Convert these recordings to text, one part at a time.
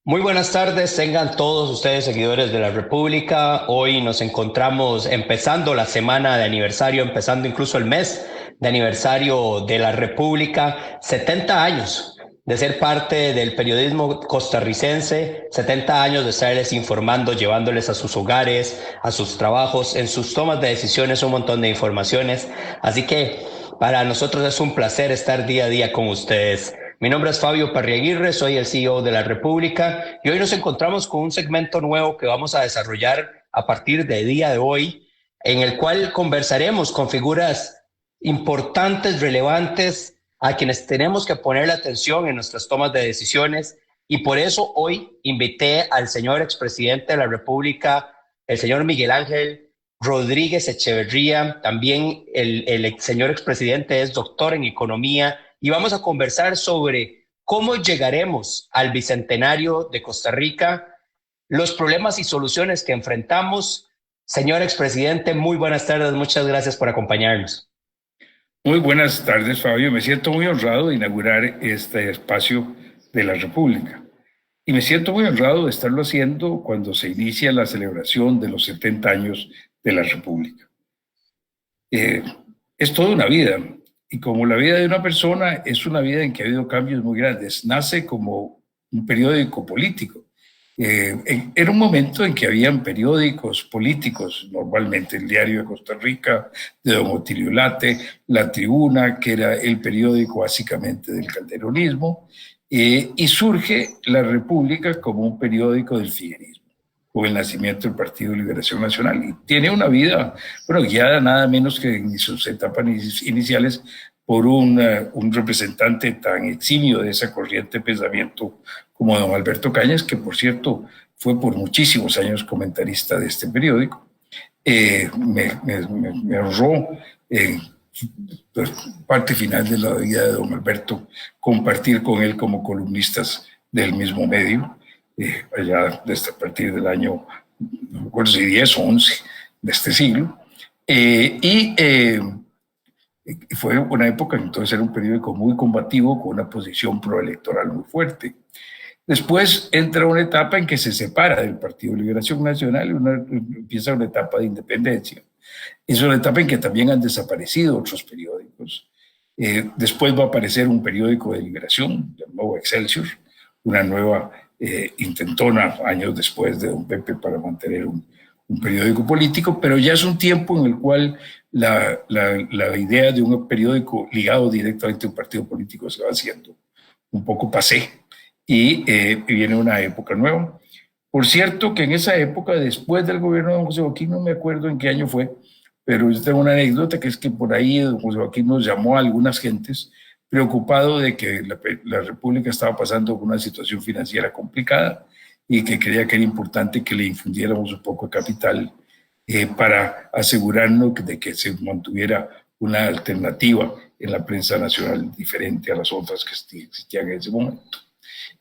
Muy buenas tardes, tengan todos ustedes seguidores de la República. Hoy nos encontramos empezando la semana de aniversario, empezando incluso el mes de aniversario de la República. 70 años de ser parte del periodismo costarricense, 70 años de estarles informando, llevándoles a sus hogares, a sus trabajos, en sus tomas de decisiones un montón de informaciones. Así que para nosotros es un placer estar día a día con ustedes. Mi nombre es Fabio Parriaguirre, soy el CEO de la República y hoy nos encontramos con un segmento nuevo que vamos a desarrollar a partir de día de hoy, en el cual conversaremos con figuras importantes, relevantes, a quienes tenemos que poner la atención en nuestras tomas de decisiones. Y por eso hoy invité al señor expresidente de la República, el señor Miguel Ángel Rodríguez Echeverría. También el señor expresidente es doctor en economía y vamos a conversar sobre cómo llegaremos al bicentenario de Costa Rica, los problemas y soluciones que enfrentamos. Señor expresidente, muy buenas tardes, muchas gracias por acompañarnos. Muy buenas tardes, Fabio. Me siento muy honrado de inaugurar este espacio de la República. Y me siento muy honrado de estarlo haciendo cuando se inicia la celebración de los 70 años de la República. Eh, es toda una vida. Y como la vida de una persona es una vida en que ha habido cambios muy grandes. Nace como un periódico político. Era un momento en que habían periódicos políticos, normalmente el Diario de Costa Rica, de don Otilio Late, La Tribuna, que era el periódico básicamente del calderonismo, y surge La República como un periódico del figuerismo, con el nacimiento del Partido de Liberación Nacional. Y tiene una vida, bueno, guiada nada menos que en sus etapas iniciales por un representante tan eximio de esa corriente de pensamiento como don Alberto Cañas, que por cierto fue por muchísimos años comentarista de este periódico. Me honró pues, parte final de la vida de don Alberto compartir con él como columbristas del mismo medio, allá desde a partir del año, no me acuerdo si 10 o 11 de este siglo. Fue una época entonces era un periódico muy combativo con una posición proelectoral muy fuerte. Después entra una etapa en que se separa del Partido de Liberación Nacional y empieza una etapa de independencia. Es una etapa en que también han desaparecido otros periódicos. Después va a aparecer un periódico de liberación, el nuevo Excelsior, una nueva intentona años después de don Pepe para mantener un periódico político, pero ya es un tiempo en el cual la idea de un periódico ligado directamente a un partido político se va haciendo un poco pasé y viene una época nueva. Por cierto, que en esa época, después del gobierno de don José Joaquín, no me acuerdo en qué año fue, pero yo tengo una anécdota que es que por ahí don José Joaquín nos llamó a algunas gentes preocupado de que la República estaba pasando por una situación financiera complicada y que creía que era importante que le infundiéramos un poco de capital para asegurarnos de que se mantuviera una alternativa en la prensa nacional diferente a las otras que existían en ese momento.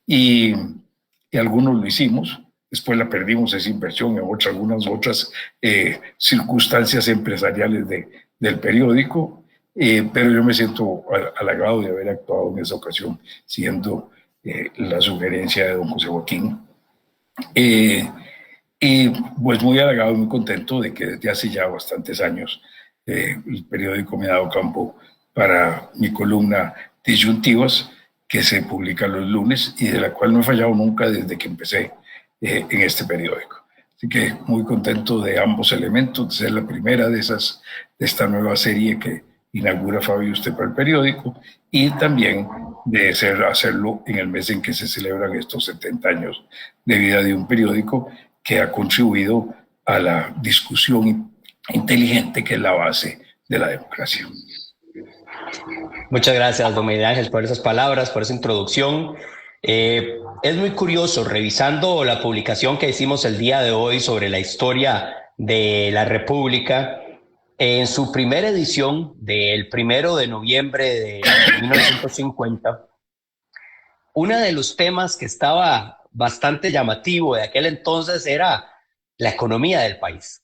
Y, y algunos lo hicimos, después la perdimos esa inversión en algunas otras circunstancias empresariales del periódico, pero yo me siento halagado de haber actuado en esa ocasión, siendo la sugerencia de don José Joaquín. Y pues muy halagado y muy contento de que desde hace ya bastantes años el periódico me ha dado campo para mi columna Disyuntivas, que se publica los lunes y de la cual no he fallado nunca desde que empecé en este periódico. Así que muy contento de ambos elementos, de ser la primera de esta nueva serie que inaugura Fabio usted para el periódico y también de hacerlo en el mes en que se celebran estos 70 años de vida de un periódico que ha contribuido a la discusión inteligente que es la base de la democracia. Muchas gracias, don Miguel Ángel, por esas palabras, por esa introducción. Es muy curioso, revisando la publicación que hicimos el día de hoy sobre la historia de la República, en su primera edición del 1 de noviembre de 1950, uno de los temas que estaba bastante llamativo de aquel entonces era la economía del país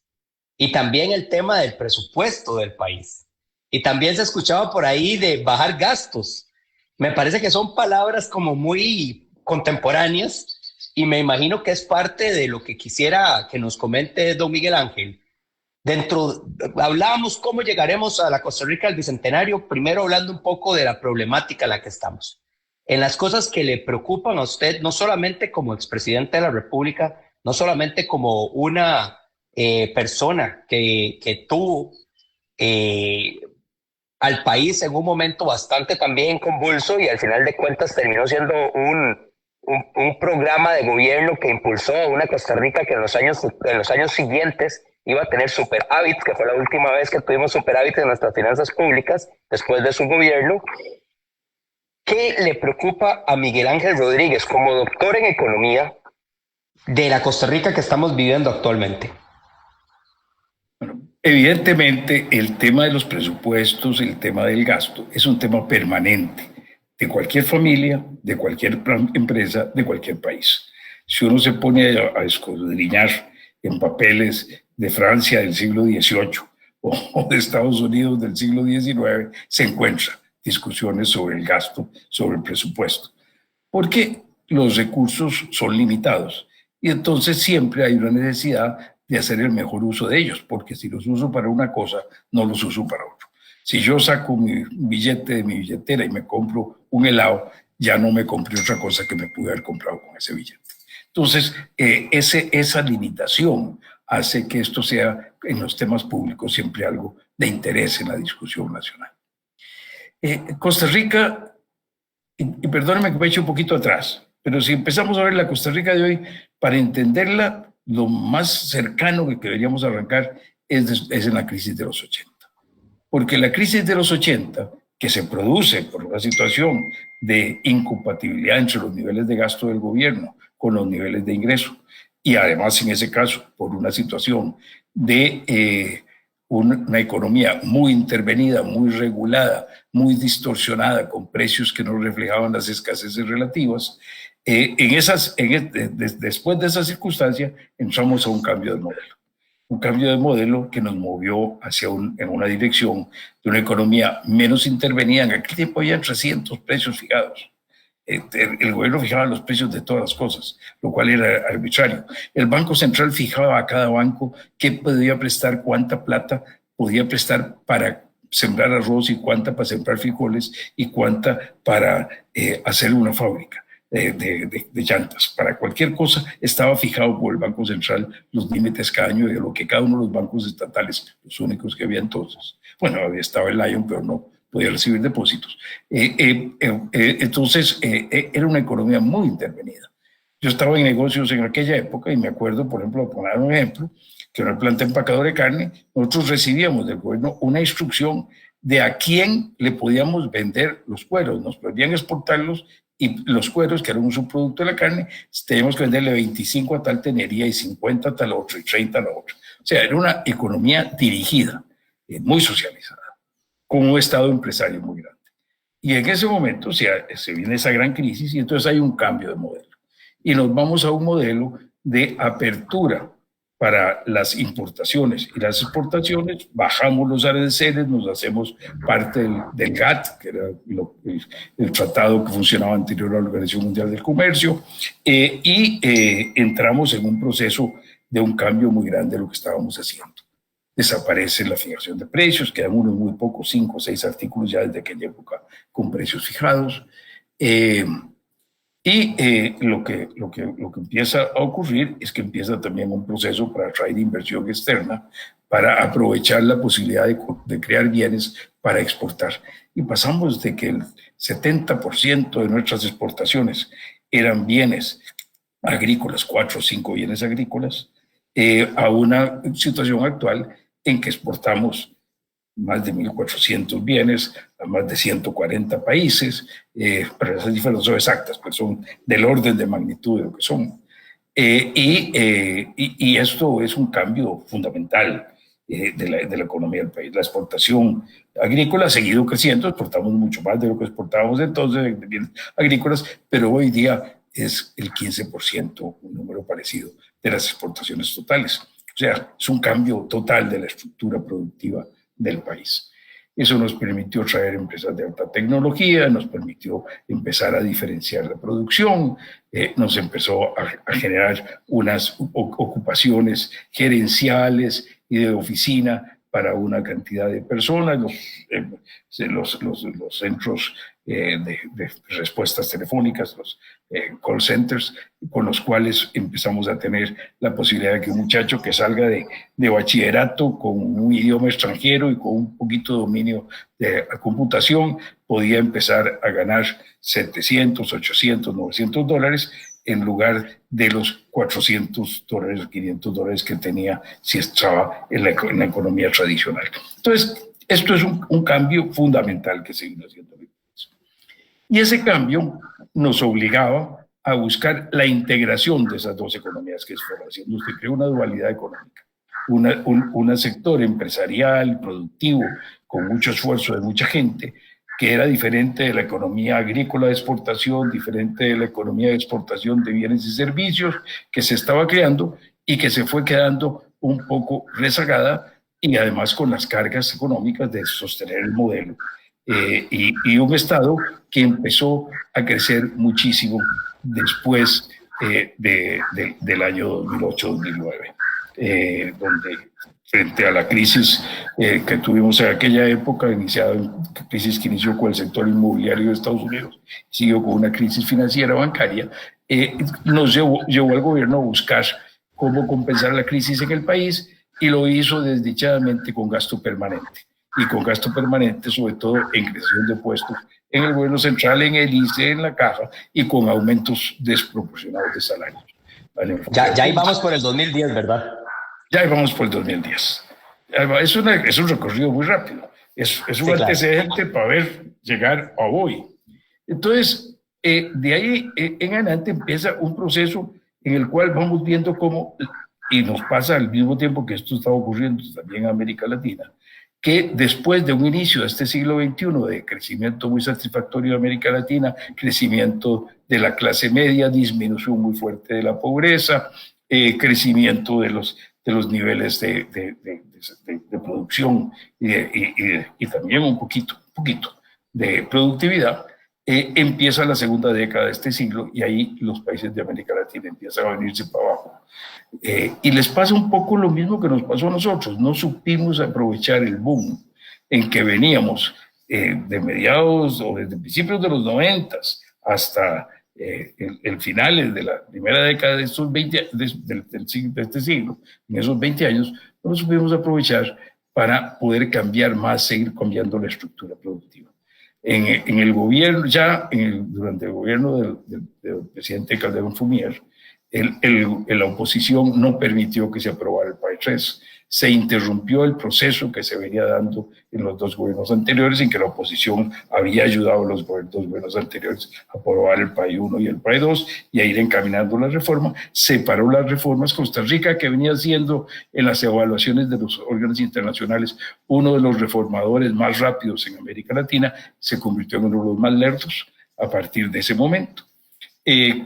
y también el tema del presupuesto del país. Y también se escuchaba por ahí de bajar gastos. Me parece que son palabras como muy contemporáneas, y me imagino que es parte de lo que quisiera que nos comente don Miguel Ángel. Hablábamos cómo llegaremos a la Costa Rica del Bicentenario, primero hablando un poco de la problemática en la que estamos. En las cosas que le preocupan a usted, no solamente como expresidente de la República, no solamente como una persona que tuvo al país en un momento bastante también convulso y al final de cuentas terminó siendo un programa de gobierno que impulsó a una Costa Rica que en los años siguientes iba a tener superávit, que fue la última vez que tuvimos superávit en nuestras finanzas públicas después de su gobierno. ¿Qué le preocupa a Miguel Ángel Rodríguez como doctor en economía de la Costa Rica que estamos viviendo actualmente? Bueno, evidentemente el tema de los presupuestos, el tema del gasto, es un tema permanente de cualquier familia, de cualquier empresa, de cualquier país. Si uno se pone a escudriñar en papeles de Francia del siglo XVIII o de Estados Unidos del siglo XIX, se encuentra discusiones sobre el gasto, sobre el presupuesto, porque los recursos son limitados y entonces siempre hay una necesidad de hacer el mejor uso de ellos, porque si los uso para una cosa, no los uso para otro. Si yo saco mi billete de mi billetera y me compro un helado, ya no me compré otra cosa que me pude haber comprado con ese billete. Entonces, esa limitación hace que esto sea en los temas públicos siempre algo de interés en la discusión nacional. Costa Rica, y perdónenme que me eche un poquito atrás, pero si empezamos a ver la Costa Rica de hoy, para entenderla, lo más cercano que deberíamos arrancar es en la crisis de los 80. Porque la crisis de los 80, que se produce por una situación de incompatibilidad entre los niveles de gasto del gobierno con los niveles de ingreso, y además en ese caso por una situación de una economía muy intervenida, muy regulada, muy distorsionada, con precios que no reflejaban las escaseces relativas, después de esa circunstancia entramos a un cambio de modelo. Un cambio de modelo que nos movió en una dirección de una economía menos intervenida. En aquel tiempo había 300 precios fijados. El gobierno fijaba los precios de todas las cosas, lo cual era arbitrario. El Banco Central fijaba a cada banco qué podía prestar, cuánta plata podía prestar para sembrar arroz y cuánta para sembrar frijoles y cuánta para hacer una fábrica de llantas. Para cualquier cosa estaba fijado por el Banco Central los límites cada año de lo que cada uno de los bancos estatales, los únicos que había entonces, bueno, había estado el Lion, pero no podía recibir depósitos. Entonces, era una economía muy intervenida. Yo estaba en negocios en aquella época y me acuerdo, por ejemplo, poner un ejemplo, que en una planta empacadora de carne, nosotros recibíamos del gobierno una instrucción de a quién le podíamos vender los cueros. Nos podían exportarlos y los cueros, que eran un subproducto de la carne, teníamos que venderle 25 a tal tenería y 50 a tal otro y 30 a la otra. O sea, era una economía dirigida, muy socializada, con un estado empresario muy grande. Y en ese momento se viene esa gran crisis y entonces hay un cambio de modelo. Y nos vamos a un modelo de apertura para las importaciones y las exportaciones, bajamos los aranceles, nos hacemos parte del GATT, que era el tratado que funcionaba anterior a la Organización Mundial del Comercio, y entramos en un proceso de un cambio muy grande de lo que estábamos haciendo. Desaparece la fijación de precios, quedan unos muy pocos, 5 o 6 artículos ya desde aquella época con precios fijados. Lo que empieza a ocurrir es que empieza también un proceso para atraer inversión externa, para aprovechar la posibilidad de crear bienes para exportar. Y pasamos de que el 70% de nuestras exportaciones eran bienes agrícolas, 4 o 5 bienes agrícolas, a una situación actual en que exportamos más de 1.400 bienes a más de 140 países, pero esas cifras no son exactas, pues son del orden de magnitud de lo que son. Y esto es un cambio fundamental de la economía del país. La exportación agrícola ha seguido creciendo, exportamos mucho más de lo que exportábamos entonces de bienes agrícolas, pero hoy día es el 15%, un número parecido, de las exportaciones totales. O sea, es un cambio total de la estructura productiva del país. Eso nos permitió traer empresas de alta tecnología, nos permitió empezar a diferenciar la producción, nos empezó a generar unas ocupaciones gerenciales y de oficina para una cantidad de personas, los centros de respuestas telefónicas, los call centers, con los cuales empezamos a tener la posibilidad de que un muchacho que salga de bachillerato con un idioma extranjero y con un poquito de dominio de la computación podía empezar a ganar 700, 800, 900 dólares en lugar de los 400 dólares o 500 dólares que tenía si estaba en la economía tradicional. Entonces, esto es un cambio fundamental que se vino haciendo. Y ese cambio nos obligaba a buscar la integración de esas dos economías que se fueron haciendo. Usted creó una dualidad económica, un sector empresarial, productivo, con mucho esfuerzo de mucha gente, que era diferente de la economía agrícola de exportación, diferente de la economía de exportación de bienes y servicios que se estaba creando y que se fue quedando un poco rezagada y además con las cargas económicas de sostener el modelo. Y un Estado que empezó a crecer muchísimo después del año 2008-2009, donde frente a la crisis que tuvimos en aquella época, crisis que inició con el sector inmobiliario de Estados Unidos, siguió con una crisis financiera bancaria, nos llevó al gobierno a buscar cómo compensar la crisis en el país y lo hizo desdichadamente con gasto permanente. Y con gasto permanente, sobre todo en creación de puestos en el gobierno central, en el ICE, en la caja, y con aumentos desproporcionados de salarios. ¿Vale? Ya ahí vamos por el 2010, ¿verdad? Ya ahí vamos por el 2010. Es un recorrido muy rápido. Es un antecedente, claro, para ver llegar a hoy. Entonces, de ahí en adelante empieza un proceso en el cual vamos viendo cómo, y nos pasa al mismo tiempo que esto está ocurriendo también en América Latina, que después de un inicio de este siglo XXI de crecimiento muy satisfactorio de América Latina, crecimiento de la clase media, disminución muy fuerte de la pobreza, crecimiento de los niveles de producción y también un poquito de productividad, empieza la segunda década de este siglo y ahí los países de América Latina empiezan a venirse para abajo. Y les pasa un poco lo mismo que nos pasó a nosotros. No supimos aprovechar el boom en que veníamos de mediados o desde principios de los 90 hasta el final de la primera década de estos 20, de este siglo, en esos 20 años, no lo supimos aprovechar para poder cambiar más, seguir cambiando la estructura productiva. En el gobierno, durante el gobierno del presidente Calderón Fumier, la oposición no permitió que se aprobara el PAE 3. Se interrumpió el proceso que se venía dando en los dos gobiernos anteriores, en que la oposición había ayudado a los dos gobiernos anteriores a aprobar el PAE 1 y el PAE 2 y a ir encaminando la reforma. Separó las reformas. Costa Rica, que venía siendo en las evaluaciones de los órganos internacionales uno de los reformadores más rápidos en América Latina, se convirtió en uno de los más lentos a partir de ese momento.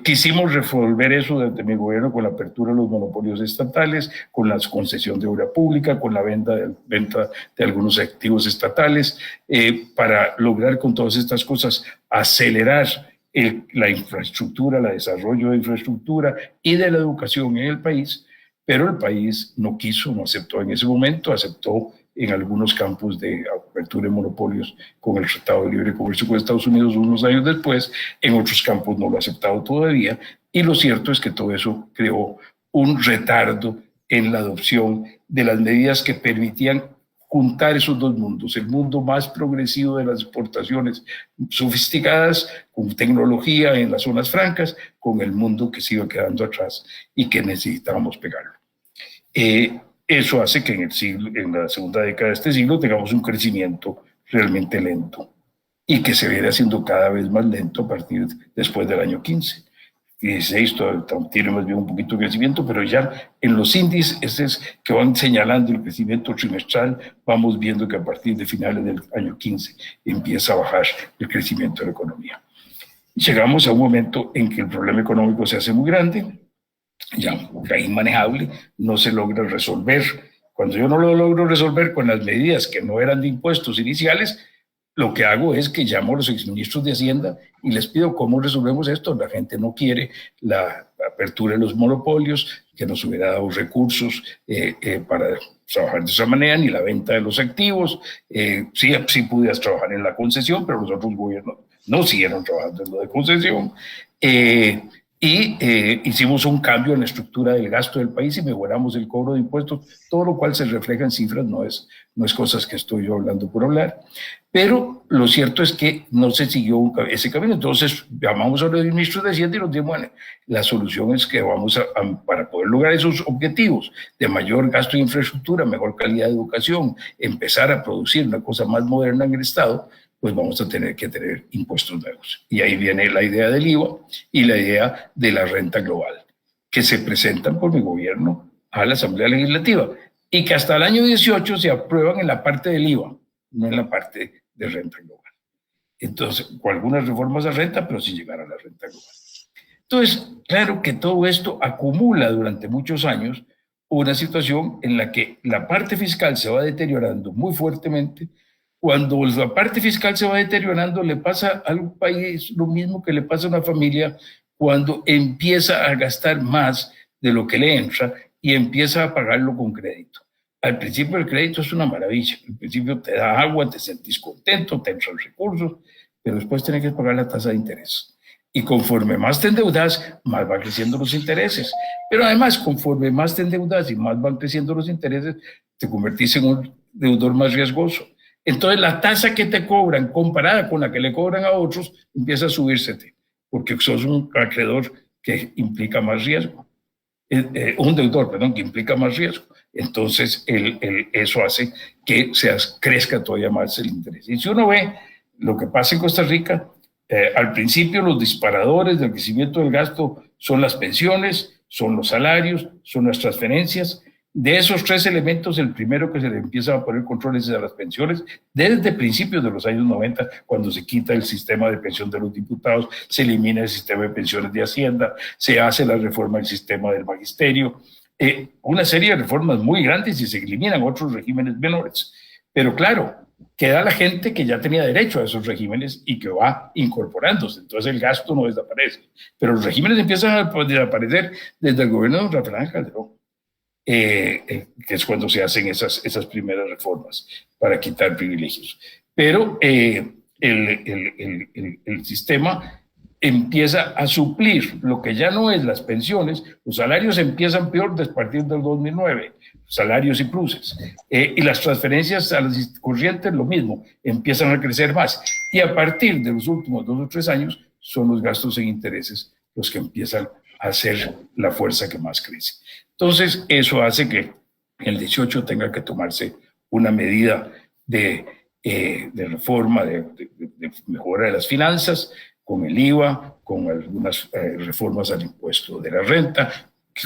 Quisimos resolver eso desde mi gobierno con la apertura de los monopolios estatales, con la concesión de obra pública, con la venta de algunos activos estatales, para lograr con todas estas cosas acelerar la infraestructura, el desarrollo de infraestructura y de la educación en el país, pero el país no quiso, no aceptó en ese momento, aceptó en algunos campos de apertura de monopolios con el Tratado de Libre Comercio con Estados Unidos unos años después, en otros campos no lo ha aceptado todavía, y lo cierto es que todo eso creó un retardo en la adopción de las medidas que permitían juntar esos dos mundos, el mundo más progresivo de las exportaciones sofisticadas, con tecnología en las zonas francas, con el mundo que se iba quedando atrás y que necesitábamos pegarlo. Eso hace que en la segunda década de este siglo tengamos un crecimiento realmente lento y que se viene haciendo cada vez más lento a partir después del año 15. 16 tiene más bien un poquito de crecimiento, pero ya en los índices que van señalando el crecimiento trimestral, vamos viendo que a partir de finales del año 15 empieza a bajar el crecimiento de la economía. Llegamos a un momento en que el problema económico se hace muy grande, ya inmanejable, no se logra resolver Cuando yo no lo logro resolver con las medidas que no eran de impuestos iniciales, lo que hago es que llamo a los exministros de Hacienda y les pido cómo resolvemos esto. La gente no quiere la apertura de los monopolios, que nos hubiera dado recursos para trabajar de esa manera, ni la venta de los activos. Sí pudieras trabajar en la concesión, pero los otros gobiernos no siguieron trabajando en lo de concesión. Hicimos un cambio en la estructura del gasto del país y mejoramos el cobro de impuestos, todo lo cual se refleja en cifras, no es cosas que estoy yo hablando por hablar. Pero lo cierto es que no se siguió ese camino. Entonces llamamos a los ministros de Hacienda y nos dijimos, bueno, la solución es que para poder lograr esos objetivos de mayor gasto de infraestructura, mejor calidad de educación, empezar a producir una cosa más moderna en el Estado, pues vamos a tener que tener impuestos nuevos. Y ahí viene la idea del IVA y la idea de la renta global, que se presentan por mi gobierno a la Asamblea Legislativa y que hasta el año 18 se aprueban en la parte del IVA, no en la parte de renta global. Entonces, con algunas reformas a renta, pero sin llegar a la renta global. Entonces, claro que todo esto acumula durante muchos años una situación en la que la parte fiscal se va deteriorando muy fuertemente. Cuando la parte fiscal se va deteriorando, le pasa al país lo mismo que le pasa a una familia cuando empieza a gastar más de lo que le entra y empieza a pagarlo con crédito. Al principio el crédito es una maravilla, al principio te da agua, te sentís contento, te entran recursos, pero después tienes que pagar la tasa de interés. Y conforme más te endeudas, más van creciendo los intereses. Pero además, conforme más te endeudas y más van creciendo los intereses, te convertís en un deudor más riesgoso. Entonces la tasa que te cobran comparada con la que le cobran a otros empieza a subírsete, porque sos un acreedor que implica más riesgo. Un deudor, perdón, que implica más riesgo. Entonces eso hace que crezca todavía más el interés. Y si uno ve lo que pasa en Costa Rica, al principio los disparadores del crecimiento del gasto son las pensiones, son los salarios, son las transferencias. De esos tres elementos, el primero que se le empieza a poner control es a las pensiones, desde principios de los años 90, cuando se quita el sistema de pensión de los diputados, se elimina el sistema de pensiones de Hacienda, se hace la reforma del sistema del magisterio, una serie de reformas muy grandes y se eliminan otros regímenes menores. Pero claro, queda la gente que ya tenía derecho a esos regímenes y que va incorporándose, entonces el gasto no desaparece. Pero los regímenes empiezan a desaparecer desde el gobierno de don Rafael Calderón. Que es cuando se hacen esas primeras reformas para quitar privilegios. Pero el sistema empieza a suplir lo que ya no es las pensiones, los salarios empiezan peor a partir del 2009, salarios y pluses, y las transferencias a las corrientes lo mismo, empiezan a crecer más, y a partir de los últimos 2 o 3 años son los gastos en intereses los que empiezan a ser la fuerza que más crece. Entonces, eso hace que el 18 tenga que tomarse una medida de reforma, de mejora de las finanzas, con el IVA, con algunas reformas al impuesto de la renta,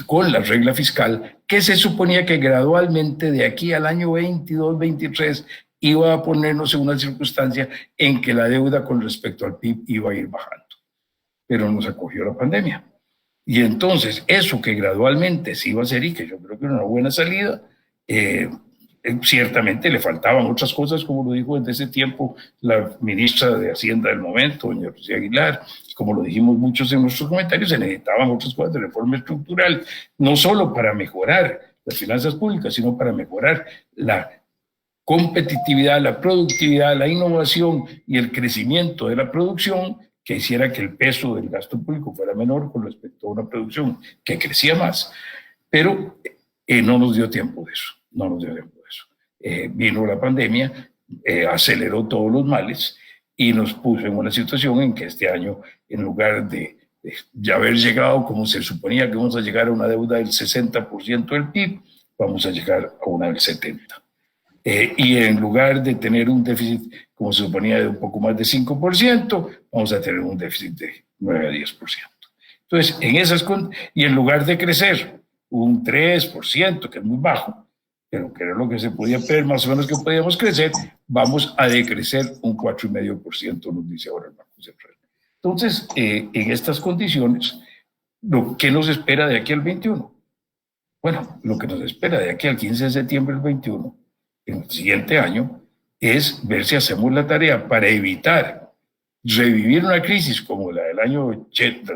con la regla fiscal, que se suponía que gradualmente de aquí al año 22-23 iba a ponernos en una circunstancia en que la deuda con respecto al PIB iba a ir bajando. Pero nos acogió la pandemia. Y entonces, eso que gradualmente se iba a hacer y que yo creo que era una buena salida, ciertamente le faltaban otras cosas, como lo dijo desde ese tiempo la ministra de Hacienda del momento, doña Lucía Aguilar, como lo dijimos muchos en nuestros comentarios, se necesitaban otras cosas de reforma estructural, no solo para mejorar las finanzas públicas, sino para mejorar la competitividad, la productividad, la innovación y el crecimiento de la producción, que hiciera que el peso del gasto público fuera menor con respecto a una producción que crecía más. Pero no nos dio tiempo de eso, no nos dio tiempo de eso. Vino la pandemia, aceleró todos los males y nos puso en una situación en que este año, en lugar de ya haber llegado como se suponía que íbamos a llegar a una deuda del 60% del PIB, vamos a llegar a una del 70%. Y en lugar de tener un déficit, como se suponía, de un poco más de 5%, vamos a tener un déficit de 9 a 10%. Entonces, y en lugar de crecer un 3%, que es muy bajo, pero que era lo que se podía pedir, más o menos que podíamos crecer, vamos a decrecer un 4,5%, nos dice ahora el Banco Central. Entonces, en estas condiciones, ¿qué nos espera de aquí al 21? Bueno, lo que nos espera de aquí al 15 de septiembre del 21, en el siguiente año, es ver si hacemos la tarea para evitar revivir una crisis como la del año 80,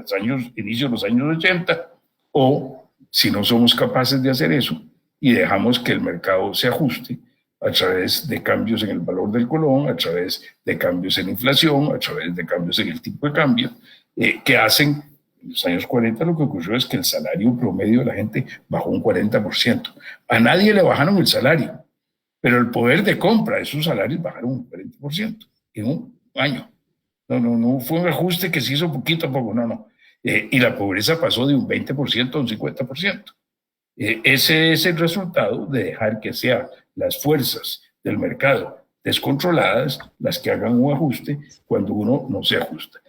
inicio de los años 80, o si no somos capaces de hacer eso y dejamos que el mercado se ajuste a través de cambios en el valor del colón, a través de cambios en la inflación, a través de cambios en el tipo de cambio, que hacen, en los años 40 lo que ocurrió es que el salario promedio de la gente bajó un 40%. A nadie le bajaron el salario, pero el poder de compra de esos salarios bajaron un 40% en un año. No fue un ajuste que se hizo poquito a poco, no. Y la pobreza pasó de un 20% a un 50%. Ese es el resultado de dejar que sean las fuerzas del mercado descontroladas las que hagan un ajuste cuando uno no se ajusta.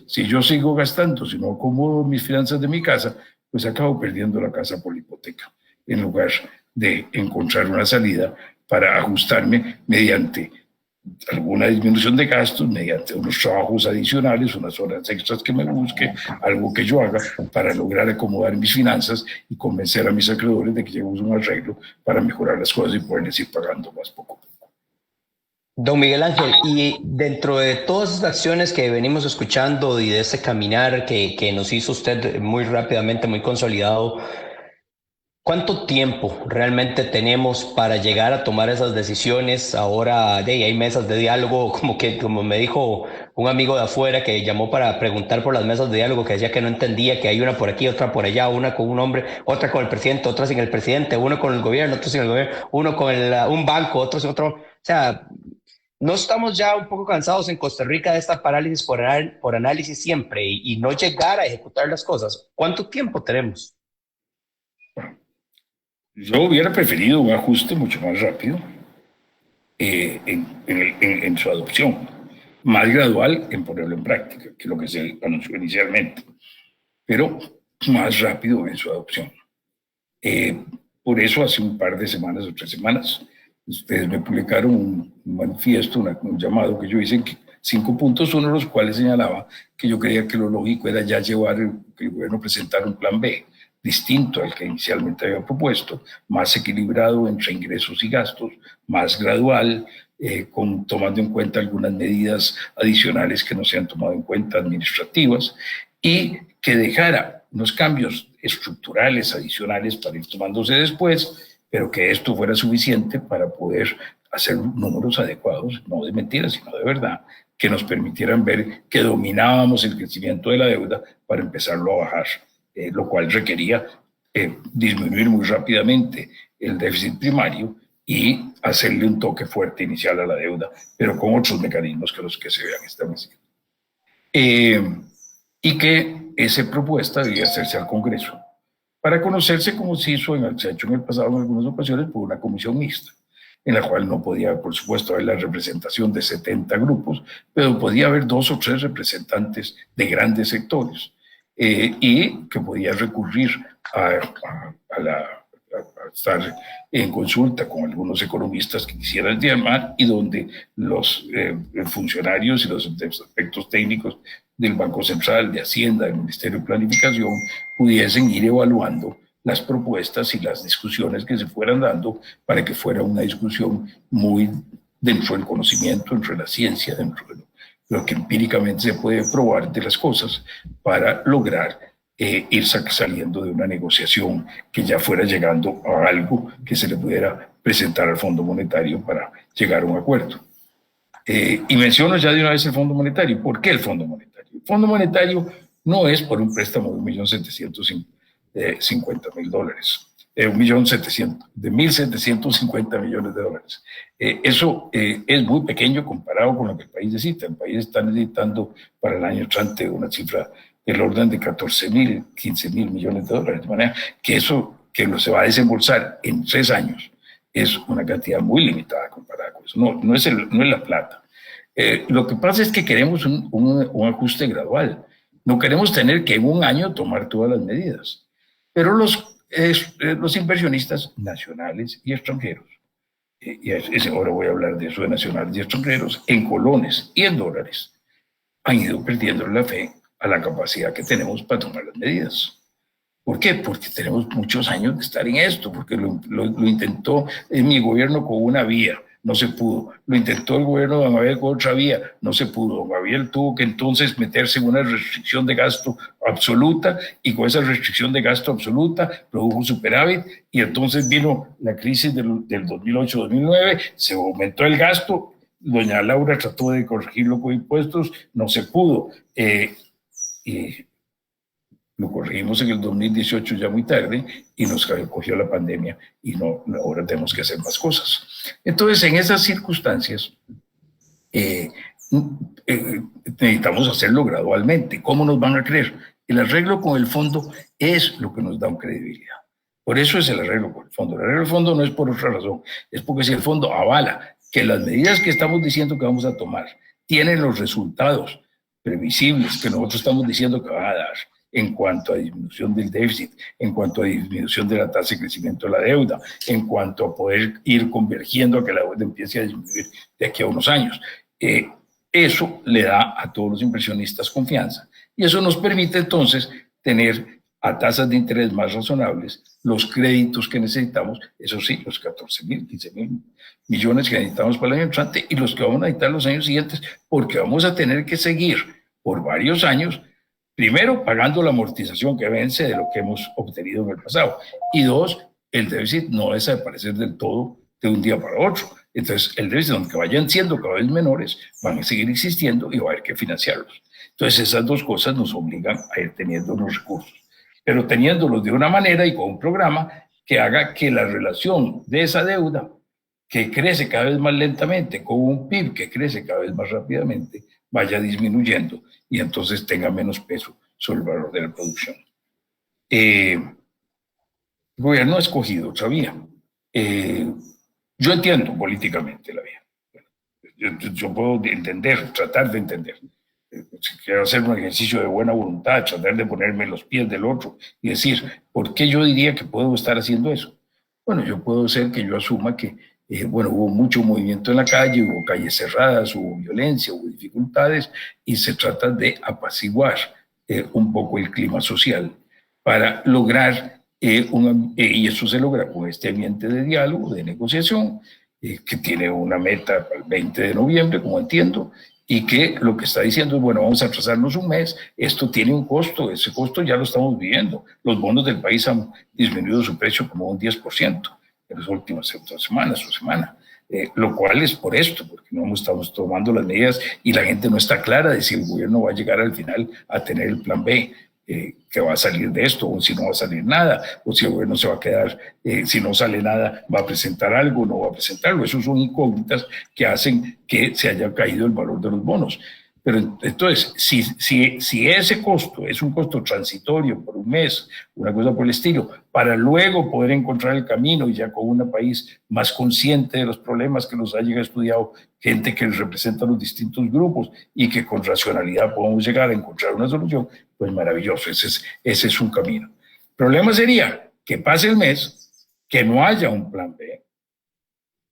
Si yo sigo gastando, si no acomodo mis finanzas de mi casa, pues acabo perdiendo la casa por la hipoteca, en lugar de encontrar una salida para ajustarme mediante alguna disminución de gastos, mediante unos trabajos adicionales, unas horas extras que me busque, algo que yo haga para lograr acomodar mis finanzas y convencer a mis acreedores de que lleguemos a un arreglo para mejorar las cosas y poderles ir pagando más poco a poco. Don Miguel Ángel, y dentro de todas esas acciones que venimos escuchando y de ese caminar que nos hizo usted muy rápidamente, muy consolidado, ¿cuánto tiempo realmente tenemos para llegar a tomar esas decisiones? Ahora hay mesas de diálogo, como me dijo un amigo de afuera que llamó para preguntar por las mesas de diálogo, que decía que no entendía, que hay una por aquí, otra por allá, una con un hombre, otra con el presidente, otra sin el presidente, uno con el gobierno, otro sin el gobierno, uno con un banco, otro sin otro. O sea, ¿no estamos ya un poco cansados en Costa Rica de esta parálisis por análisis siempre y no llegar a ejecutar las cosas? ¿Cuánto tiempo tenemos? Yo hubiera preferido un ajuste mucho más rápido en su adopción, más gradual en ponerlo en práctica, que lo que se anunció inicialmente, pero más rápido en su adopción. Por eso hace un par de semanas o 3 semanas, ustedes me publicaron un manifiesto, un llamado que yo hice en 5 puntos, uno de los cuales señalaba que yo creía que lo lógico era ya que el gobierno presentara un plan B, distinto al que inicialmente había propuesto, más equilibrado entre ingresos y gastos, más gradual, tomando en cuenta algunas medidas adicionales que no se han tomado en cuenta, administrativas, y que dejara unos cambios estructurales adicionales para ir tomándose después, pero que esto fuera suficiente para poder hacer números adecuados, no de mentiras, sino de verdad, que nos permitieran ver que dominábamos el crecimiento de la deuda para empezarlo a bajar, lo cual requería disminuir muy rápidamente el déficit primario y hacerle un toque fuerte inicial a la deuda, pero con otros mecanismos que los que se vean establecidos. Y que esa propuesta debía hacerse al Congreso para conocerse como se hizo se ha hecho en el pasado en algunas ocasiones por una comisión mixta, en la cual no podía, por supuesto, haber la representación de 70 grupos, pero podía haber 2 o 3 representantes de grandes sectores y que podía recurrir a estar en consulta con algunos economistas que quisieran llamar y donde los funcionarios y los aspectos técnicos del Banco Central, de Hacienda, del Ministerio de Planificación, pudiesen ir evaluando las propuestas y las discusiones que se fueran dando para que fuera una discusión muy dentro del conocimiento, dentro de la ciencia, dentro de lo que empíricamente se puede probar de las cosas para lograr ir saliendo de una negociación que ya fuera llegando a algo que se le pudiera presentar al Fondo Monetario para llegar a un acuerdo. Y menciono ya de una vez el Fondo Monetario. ¿Por qué el Fondo Monetario? El Fondo Monetario no es por un préstamo de $1.750.000, de $1.750 millones. Eso es muy pequeño comparado con lo que el país necesita. El país está necesitando para el año entrante una cifra del orden de 14.000, 15.000 millones de dólares. De manera que eso que se va a desembolsar en 3 años es una cantidad muy limitada comparada con eso. No es la plata. Lo que pasa es que queremos un ajuste gradual. No queremos tener que en un año tomar todas las medidas. Pero los inversionistas nacionales y extranjeros, y ahora voy a hablar de eso de nacionales y extranjeros, en colones y en dólares, han ido perdiendo la fe a la capacidad que tenemos para tomar las medidas. ¿Por qué? Porque tenemos muchos años de estar en esto, porque lo intentó en mi gobierno con una vía, no se pudo. Lo intentó el gobierno de Don Gabriel con otra vía, no se pudo. Don Gabriel tuvo que entonces meterse en una restricción de gasto absoluta y con esa restricción de gasto absoluta produjo un superávit y entonces vino la crisis del 2008-2009, se aumentó el gasto, doña Laura trató de corregirlo con impuestos, no se pudo. Y lo corregimos en el 2018 ya muy tarde y nos cogió la pandemia y no, ahora tenemos que hacer más cosas. Entonces, en esas circunstancias, necesitamos hacerlo gradualmente. ¿Cómo nos van a creer? El arreglo con el fondo es lo que nos da credibilidad. Por eso es el arreglo con el fondo. El arreglo del fondo no es por otra razón, es porque si el fondo avala que las medidas que estamos diciendo que vamos a tomar tienen los resultados previsibles que nosotros estamos diciendo que van a dar, en cuanto a disminución del déficit, en cuanto a disminución de la tasa de crecimiento de la deuda, en cuanto a poder ir convergiendo a que la deuda empiece a disminuir de aquí a unos años. Eso le da a todos los inversionistas confianza y eso nos permite entonces tener a tasas de interés más razonables los créditos que necesitamos, eso sí, los 14.000, 15.000 millones que necesitamos para el año entrante y los que vamos a necesitar los años siguientes, porque vamos a tener que seguir por varios años. Primero, pagando la amortización que vence de lo que hemos obtenido en el pasado. Y dos, el déficit no va a desaparecer del todo de un día para otro. Entonces, el déficit, aunque vayan siendo cada vez menores, van a seguir existiendo y va a haber que financiarlos. Entonces, esas dos cosas nos obligan a ir teniendo los recursos, pero teniéndolos de una manera y con un programa que haga que la relación de esa deuda, que crece cada vez más lentamente, con un PIB que crece cada vez más rápidamente, vaya disminuyendo y entonces tenga menos peso sobre el valor de la producción. El gobierno ha escogido otra vía. Yo entiendo políticamente la vía. Yo puedo entender, tratar de entender. Si quiero hacer un ejercicio de buena voluntad, tratar de ponerme en los pies del otro y decir, ¿por qué yo diría que puedo estar haciendo eso? Bueno, yo puedo ser que yo asuma que hubo mucho movimiento en la calle, hubo calles cerradas, hubo violencia, hubo dificultades y se trata de apaciguar un poco el clima social para lograr, y eso se logra con este ambiente de diálogo, de negociación, que tiene una meta para el 20 de noviembre, como entiendo, y que lo que está diciendo es, bueno, vamos a atrasarnos un mes, esto tiene un costo, ese costo ya lo estamos viendo, los bonos del país han disminuido su precio como un 10%. En las últimas semanas o semana, lo cual es por esto, porque no estamos tomando las medidas y la gente no está clara de si el gobierno va a llegar al final a tener el plan B, que va a salir de esto, o si no va a salir nada, o si el gobierno se va a quedar, si no sale nada, va a presentar algo, no va a presentarlo. Esos son incógnitas que hacen que se haya caído el valor de los bonos. Pero entonces, si ese costo es un costo transitorio por un mes, una cosa por el estilo, para luego poder encontrar el camino y ya con un país más consciente de los problemas que nos ha llegado estudiado, gente que representa los distintos grupos y que con racionalidad podamos llegar a encontrar una solución, pues maravilloso, ese es un camino. El problema sería que pase el mes, que no haya un plan B,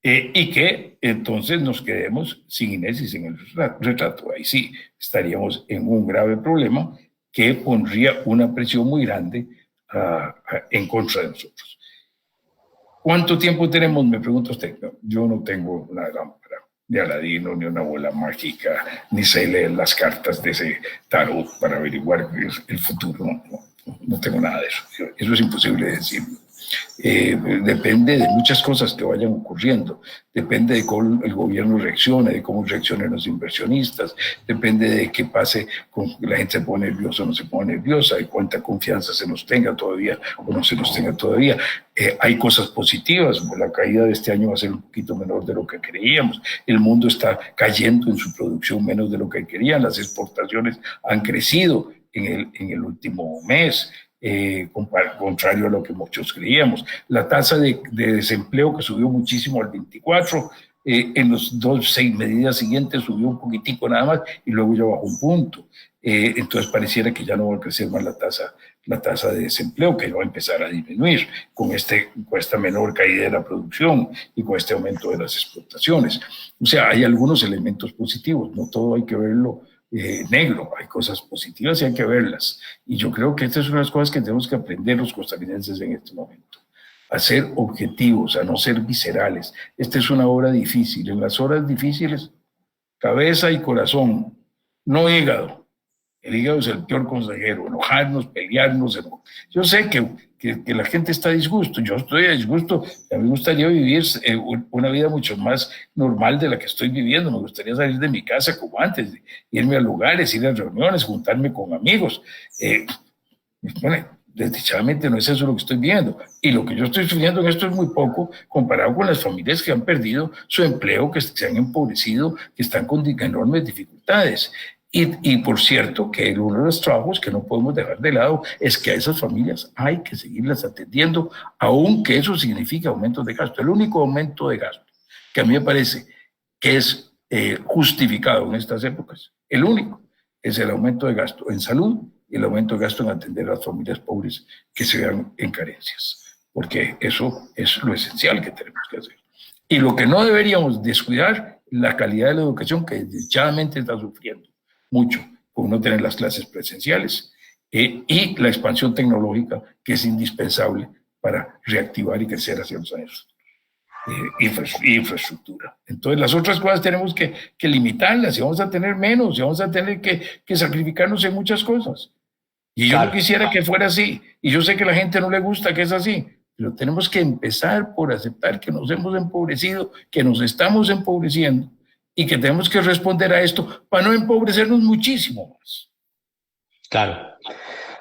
y que entonces nos quedemos sin Inés y sin el retrato. Ahí sí estaríamos en un grave problema que pondría una presión muy grande en contra de nosotros. ¿Cuánto tiempo tenemos? Me pregunta usted. No, yo no tengo una lámpara de Aladino, ni una bola mágica, ni sé leer las cartas de ese tarot para averiguar el futuro. No tengo nada de eso. Eso es imposible de decirlo. Depende de muchas cosas que vayan ocurriendo, depende de cómo el gobierno reaccione, de cómo reaccionen los inversionistas, depende de qué pase, con la gente se pone nerviosa o no se pone nerviosa, de cuánta confianza se nos tenga todavía o no se nos tenga todavía. Hay cosas positivas, la caída de este año va a ser un poquito menor de lo que creíamos, el mundo está cayendo en su producción menos de lo que querían, las exportaciones han crecido en el último mes. Contrario a lo que muchos creíamos. La tasa de desempleo que subió muchísimo al 24, en los 6 medidas siguientes subió un poquitico nada más y luego ya bajó un punto. Entonces pareciera que ya no va a crecer más la tasa de desempleo, que va a empezar a disminuir con esta menor caída de la producción y con este aumento de las exportaciones. O sea, hay algunos elementos positivos, no todo hay que verlo negro, hay cosas positivas y hay que verlas. Y yo creo que estas son las cosas que tenemos que aprender los costarricenses en este momento. A ser objetivos, a no ser viscerales. Esta es una hora difícil. En las horas difíciles, cabeza y corazón, no hígado. El hígado es el peor consejero, enojarnos, pelearnos. Yo sé que la gente está a disgusto, yo estoy a disgusto, a mí me gustaría vivir una vida mucho más normal de la que estoy viviendo, me gustaría salir de mi casa como antes, irme a lugares, ir a reuniones, juntarme con amigos. Bueno, desdichadamente no es eso lo que estoy viendo. Y lo que yo estoy viendo en esto es muy poco comparado con las familias que han perdido su empleo, que se han empobrecido, que están con enormes dificultades. Y por cierto, que uno de los trabajos que no podemos dejar de lado es que a esas familias hay que seguirlas atendiendo, aunque eso signifique aumentos de gasto. El único aumento de gasto que a mí me parece que es justificado en estas épocas, el único, es el aumento de gasto en salud y el aumento de gasto en atender a las familias pobres que se vean en carencias, porque eso es lo esencial que tenemos que hacer. Y lo que no deberíamos descuidar, la calidad de la educación que desdichadamente está sufriendo mucho por no tener las clases presenciales y la expansión tecnológica que es indispensable para reactivar y crecer hacia los años. Infraestructura. Entonces las otras cosas tenemos que limitarlas y vamos a tener menos y vamos a tener que sacrificarnos en muchas cosas. Y yo no quisiera que fuera así. Y yo sé que a la gente no le gusta que es así, pero tenemos que empezar por aceptar que nos hemos empobrecido, que nos estamos empobreciendo y que tenemos que responder a esto para no empobrecernos muchísimo más. Claro.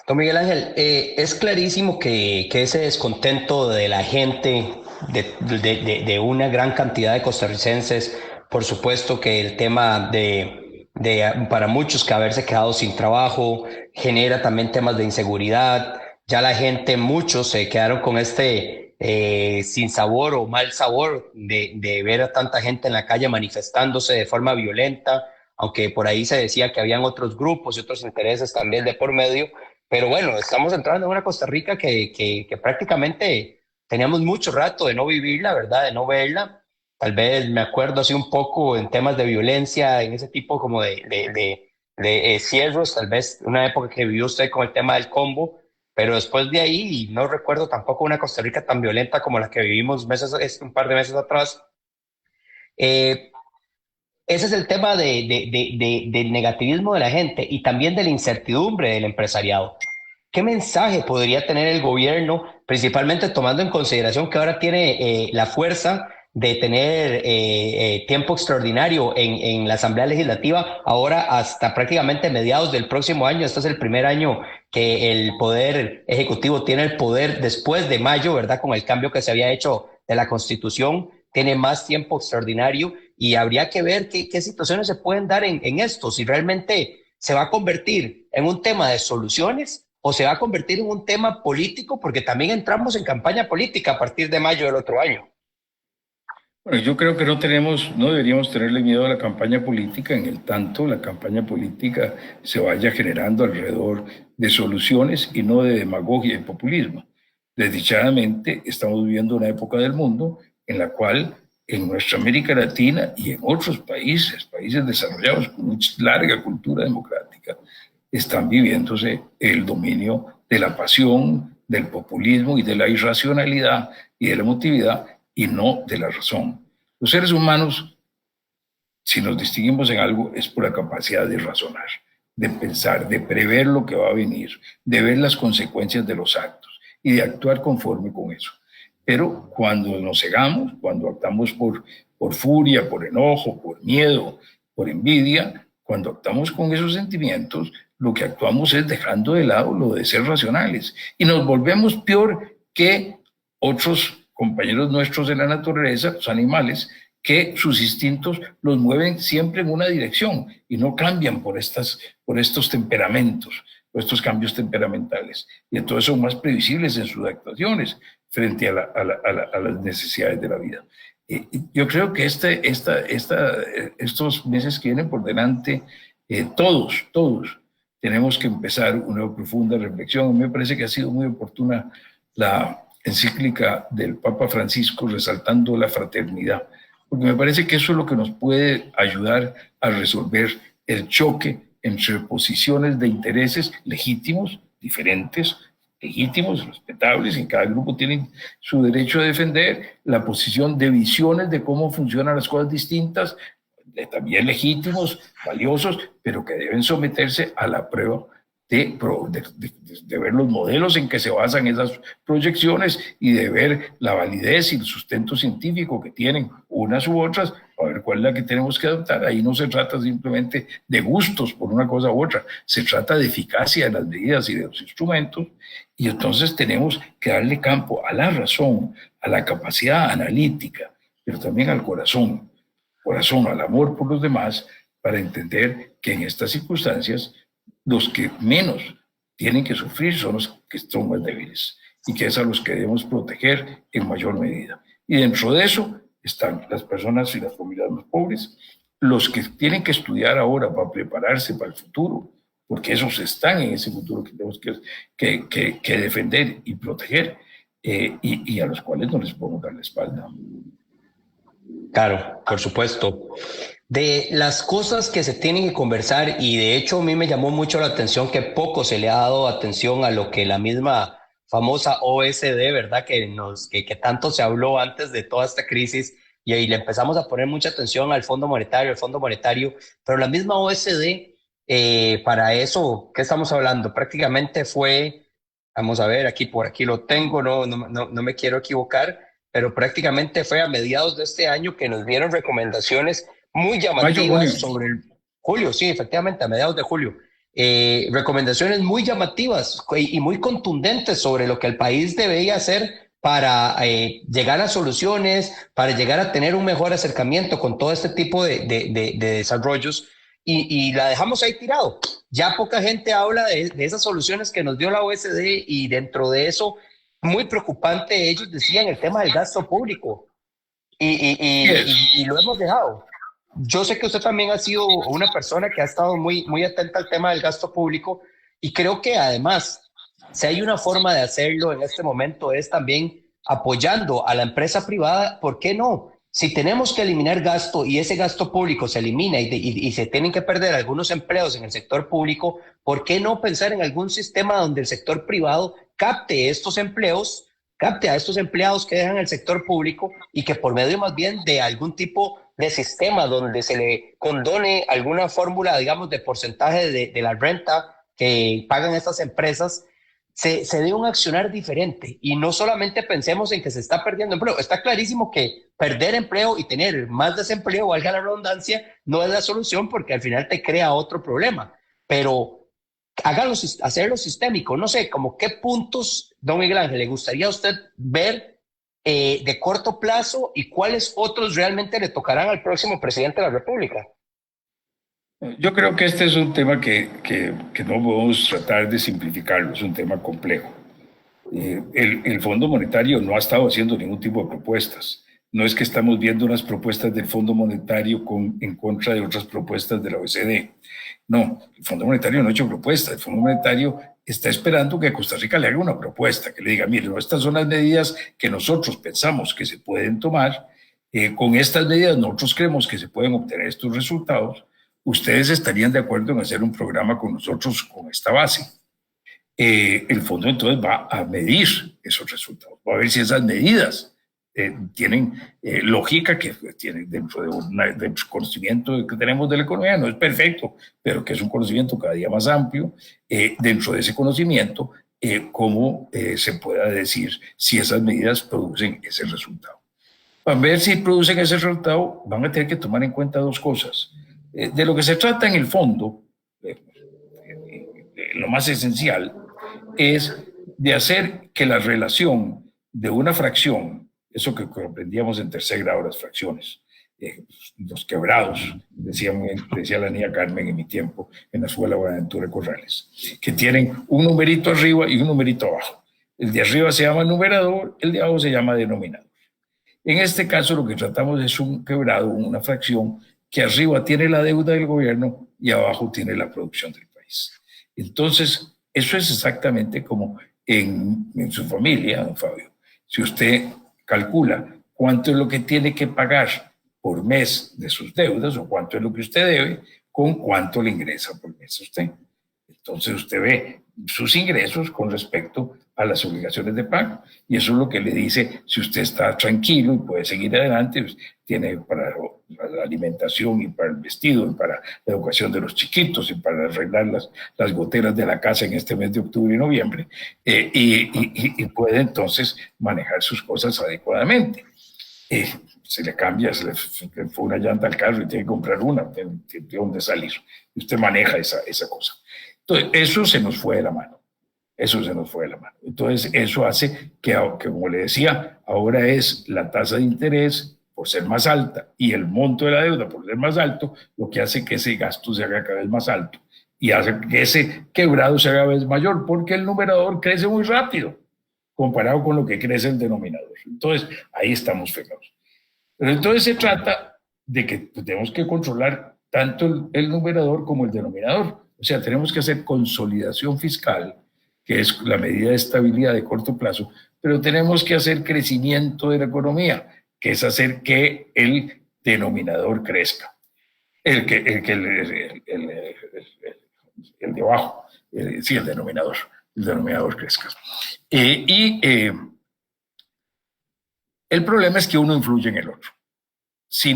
Don Miguel Ángel, es clarísimo que ese descontento de la gente, de una gran cantidad de costarricenses, por supuesto que el tema para muchos que haberse quedado sin trabajo genera también temas de inseguridad. Ya la gente, muchos se quedaron con este sin sabor o mal sabor de ver a tanta gente en la calle manifestándose de forma violenta, aunque por ahí se decía que habían otros grupos y otros intereses también de por medio. Pero bueno, estamos entrando en una Costa Rica que prácticamente teníamos mucho rato de no vivirla, ¿verdad? De no verla. Tal vez me acuerdo así un poco en temas de violencia, en ese tipo como de cierros, tal vez una época que vivió usted con el tema del combo, pero después de ahí no recuerdo tampoco una Costa Rica tan violenta como la que vivimos un par de meses atrás. Ese es el tema del negativismo de la gente y también de la incertidumbre del empresariado. ¿Qué mensaje podría tener el gobierno, principalmente tomando en consideración que ahora tiene la fuerza de tener tiempo extraordinario en la Asamblea Legislativa, ahora hasta prácticamente mediados del próximo año? Este es el primer año que el Poder Ejecutivo tiene el poder después de mayo, ¿verdad? Con el cambio que se había hecho de la Constitución, tiene más tiempo extraordinario y habría que ver qué situaciones se pueden dar en esto, si realmente se va a convertir en un tema de soluciones o se va a convertir en un tema político, porque también entramos en campaña política a partir de mayo del otro año. Bueno, yo creo que no deberíamos tenerle miedo a la campaña política, en el tanto la campaña política se vaya generando alrededor de soluciones y no de demagogia y populismo. Desdichadamente, estamos viviendo una época del mundo en la cual en nuestra América Latina y en otros países desarrollados con mucha larga cultura democrática, están viviéndose el dominio de la pasión, del populismo y de la irracionalidad y de la emotividad, y no de la razón. Los seres humanos, si nos distinguimos en algo, es por la capacidad de razonar, de pensar, de prever lo que va a venir, de ver las consecuencias de los actos y de actuar conforme con eso. Pero cuando nos cegamos, cuando actuamos por furia, por enojo, por miedo, por envidia, cuando actuamos con esos sentimientos, lo que actuamos es dejando de lado lo de ser racionales y nos volvemos peor que otros compañeros nuestros de la naturaleza, los animales, que sus instintos los mueven siempre en una dirección y no cambian por estos temperamentos, por estos cambios temperamentales. Y entonces son más previsibles en sus actuaciones frente a las necesidades de la vida. Yo creo que estos meses que vienen por delante, todos tenemos que empezar una profunda reflexión. A mí me parece que ha sido muy oportuna la encíclica del Papa Francisco resaltando la fraternidad, porque me parece que eso es lo que nos puede ayudar a resolver el choque entre posiciones de intereses legítimos, diferentes, legítimos, respetables, y cada grupo tiene su derecho a defender la posición de visiones de cómo funcionan las cosas distintas, también legítimos, valiosos, pero que deben someterse a la prueba de ver los modelos en que se basan esas proyecciones y de ver la validez y el sustento científico que tienen unas u otras, a ver cuál es la que tenemos que adoptar. Ahí no se trata simplemente de gustos por una cosa u otra, se trata de eficacia de las medidas y de los instrumentos, y entonces tenemos que darle campo a la razón, a la capacidad analítica, pero también al corazón, al amor por los demás, para entender que en estas circunstancias los que menos tienen que sufrir son los que son más débiles, y que es a los que debemos proteger en mayor medida. Y dentro de eso están las personas y las familias más pobres, los que tienen que estudiar ahora para prepararse para el futuro, porque esos están en ese futuro que tenemos que defender y proteger, y a los cuales no les podemos dar la espalda. Claro, por supuesto. De las cosas que se tienen que conversar, y de hecho a mí me llamó mucho la atención que poco se le ha dado atención a lo que la misma famosa OSD, ¿verdad? Que tanto se habló antes de toda esta crisis, y ahí le empezamos a poner mucha atención al Fondo Monetario, pero la misma OSD, para eso, ¿qué estamos hablando? Prácticamente fue, vamos a ver, por aquí lo tengo, no me quiero equivocar, pero prácticamente fue a mediados de este año que nos dieron recomendaciones muy llamativas sobre el julio, sí, efectivamente, a mediados de julio. Recomendaciones muy llamativas y muy contundentes sobre lo que el país debía hacer para llegar a soluciones, para llegar a tener un mejor acercamiento con todo este tipo de desarrollos, y la dejamos ahí tirado. Ya poca gente habla de esas soluciones que nos dio la OSD, y dentro de eso, muy preocupante, ellos decían el tema del gasto público, y lo hemos dejado. Yo sé que usted también ha sido una persona que ha estado muy atenta al tema del gasto público, y creo que además, si hay una forma de hacerlo en este momento, es también apoyando a la empresa privada. ¿Por qué no? Si tenemos que eliminar gasto y ese gasto público se elimina y se tienen que perder algunos empleos en el sector público, ¿por qué no pensar en algún sistema donde el sector privado capte estos empleos, capte a estos empleados que dejan el sector público, y que por medio más bien de algún tipo de sistema donde se le condone alguna fórmula, digamos, de porcentaje de la renta que pagan estas empresas, se dé un accionar diferente, y no solamente pensemos en que se está perdiendo empleo? Está clarísimo que perder empleo y tener más desempleo, valga la redundancia, no es la solución, porque al final te crea otro problema, pero hacerlo sistémico. No sé, como qué puntos, don Miguel Ángel, le gustaría a usted ver de corto plazo, y cuáles otros realmente le tocarán al próximo presidente de la República. Yo creo que este es un tema que no podemos tratar de simplificarlo, es un tema complejo. El Fondo Monetario no ha estado haciendo ningún tipo de propuestas. No es que estamos viendo unas propuestas del Fondo Monetario en contra de otras propuestas de la OECD. No, el Fondo Monetario no ha hecho propuestas. El Fondo Monetario está esperando que Costa Rica le haga una propuesta, que le diga, mire, estas son las medidas que nosotros pensamos que se pueden tomar. Con estas medidas nosotros creemos que se pueden obtener estos resultados. ¿Ustedes estarían de acuerdo en hacer un programa con nosotros con esta base? El fondo entonces va a medir esos resultados, va a ver si esas medidas tienen lógica, que tienen dentro del conocimiento que tenemos de la economía. No es perfecto, pero que es un conocimiento cada día más amplio. Dentro de ese conocimiento, cómo se pueda decir si esas medidas producen ese resultado. Para ver si producen ese resultado, van a tener que tomar en cuenta dos cosas. De lo que se trata en el fondo, lo más esencial, es de hacer que la relación de una fracción, eso que aprendíamos en tercer grado, las fracciones, los quebrados, decía la niña Carmen en mi tiempo, en la escuela Buenaventura de Corrales, que tienen un numerito arriba y un numerito abajo. El de arriba se llama numerador, el de abajo se llama denominador. En este caso lo que tratamos es un quebrado, una fracción, que arriba tiene la deuda del gobierno y abajo tiene la producción del país. Entonces, eso es exactamente como en su familia, don Fabio. Si usted calcula cuánto es lo que tiene que pagar por mes de sus deudas o cuánto es lo que usted debe, con cuánto le ingresa por mes a usted. Entonces usted ve sus ingresos con respecto a las obligaciones de pago. Y eso es lo que le dice si usted está tranquilo y puede seguir adelante, pues, tiene para la alimentación y para el vestido y para la educación de los chiquitos y para arreglar las goteras de la casa en este mes de octubre y noviembre, y puede entonces manejar sus cosas adecuadamente. Se le cambia, se le fue una llanta al carro y tiene que comprar una, de dónde salir. Y usted maneja esa cosa. Entonces, eso se nos fue de la mano. Eso se nos fue de la mano. Entonces, eso hace que, como le decía, ahora es la tasa de interés por ser más alta y el monto de la deuda por ser más alto, lo que hace que ese gasto se haga cada vez más alto y hace que ese quebrado se haga cada vez mayor, porque el numerador crece muy rápido comparado con lo que crece el denominador. Entonces, ahí estamos fregados. Pero entonces se trata de que tenemos que controlar tanto el numerador como el denominador. O sea, tenemos que hacer consolidación fiscal, que es la medida de estabilidad de corto plazo, pero tenemos que hacer crecimiento de la economía, que es hacer que el denominador crezca. El de abajo, sí, el denominador crezca. El problema es que uno influye en el otro. Sí,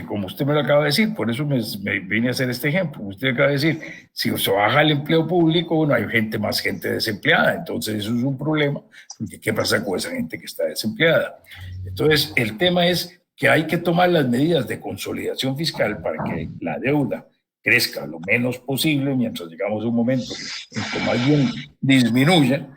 como usted me lo acaba de decir, por eso me vine a hacer este ejemplo. Usted acaba de decir, si se baja el empleo público, bueno, hay más gente desempleada, entonces eso es un problema, porque ¿qué pasa con esa gente que está desempleada? Entonces, el tema es que hay que tomar las medidas de consolidación fiscal para que la deuda crezca lo menos posible mientras llegamos a un momento en que más bien disminuya,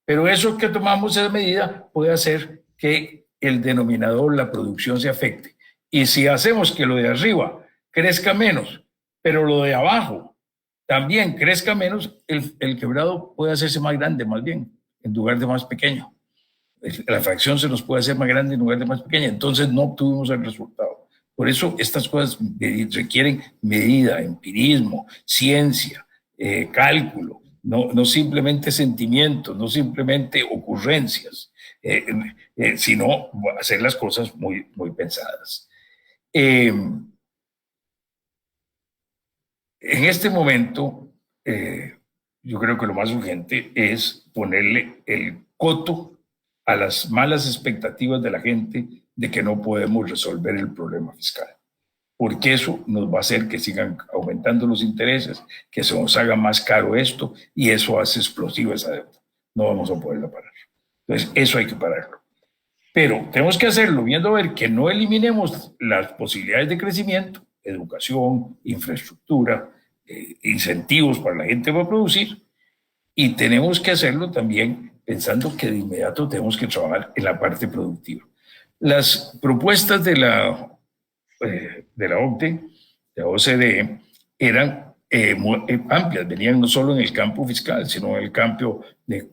pero eso que tomamos esa medida puede hacer que el denominador, la producción, se afecte. Y si hacemos que lo de arriba crezca menos, pero lo de abajo también crezca menos, el quebrado puede hacerse más grande, más bien, en lugar de más pequeño. La fracción se nos puede hacer más grande en lugar de más pequeña, entonces no obtuvimos el resultado. Por eso estas cosas requieren medida, empirismo, ciencia, cálculo, no simplemente sentimientos, no simplemente ocurrencias. Sino hacer las cosas muy, muy pensadas. En este momento, yo creo que lo más urgente es ponerle el coto a las malas expectativas de la gente de que no podemos resolver el problema fiscal, porque eso nos va a hacer que sigan aumentando los intereses, que se nos haga más caro esto, y eso hace explosiva esa deuda. No vamos a poderla parar. Entonces, eso hay que pararlo. Pero tenemos que hacerlo viendo a ver que no eliminemos las posibilidades de crecimiento, educación, infraestructura, incentivos para la gente para producir, y tenemos que hacerlo también pensando que de inmediato tenemos que trabajar en la parte productiva. Las propuestas de la OCDE, de la OCDE, eran muy amplias, venían no solo en el campo fiscal, sino en el campo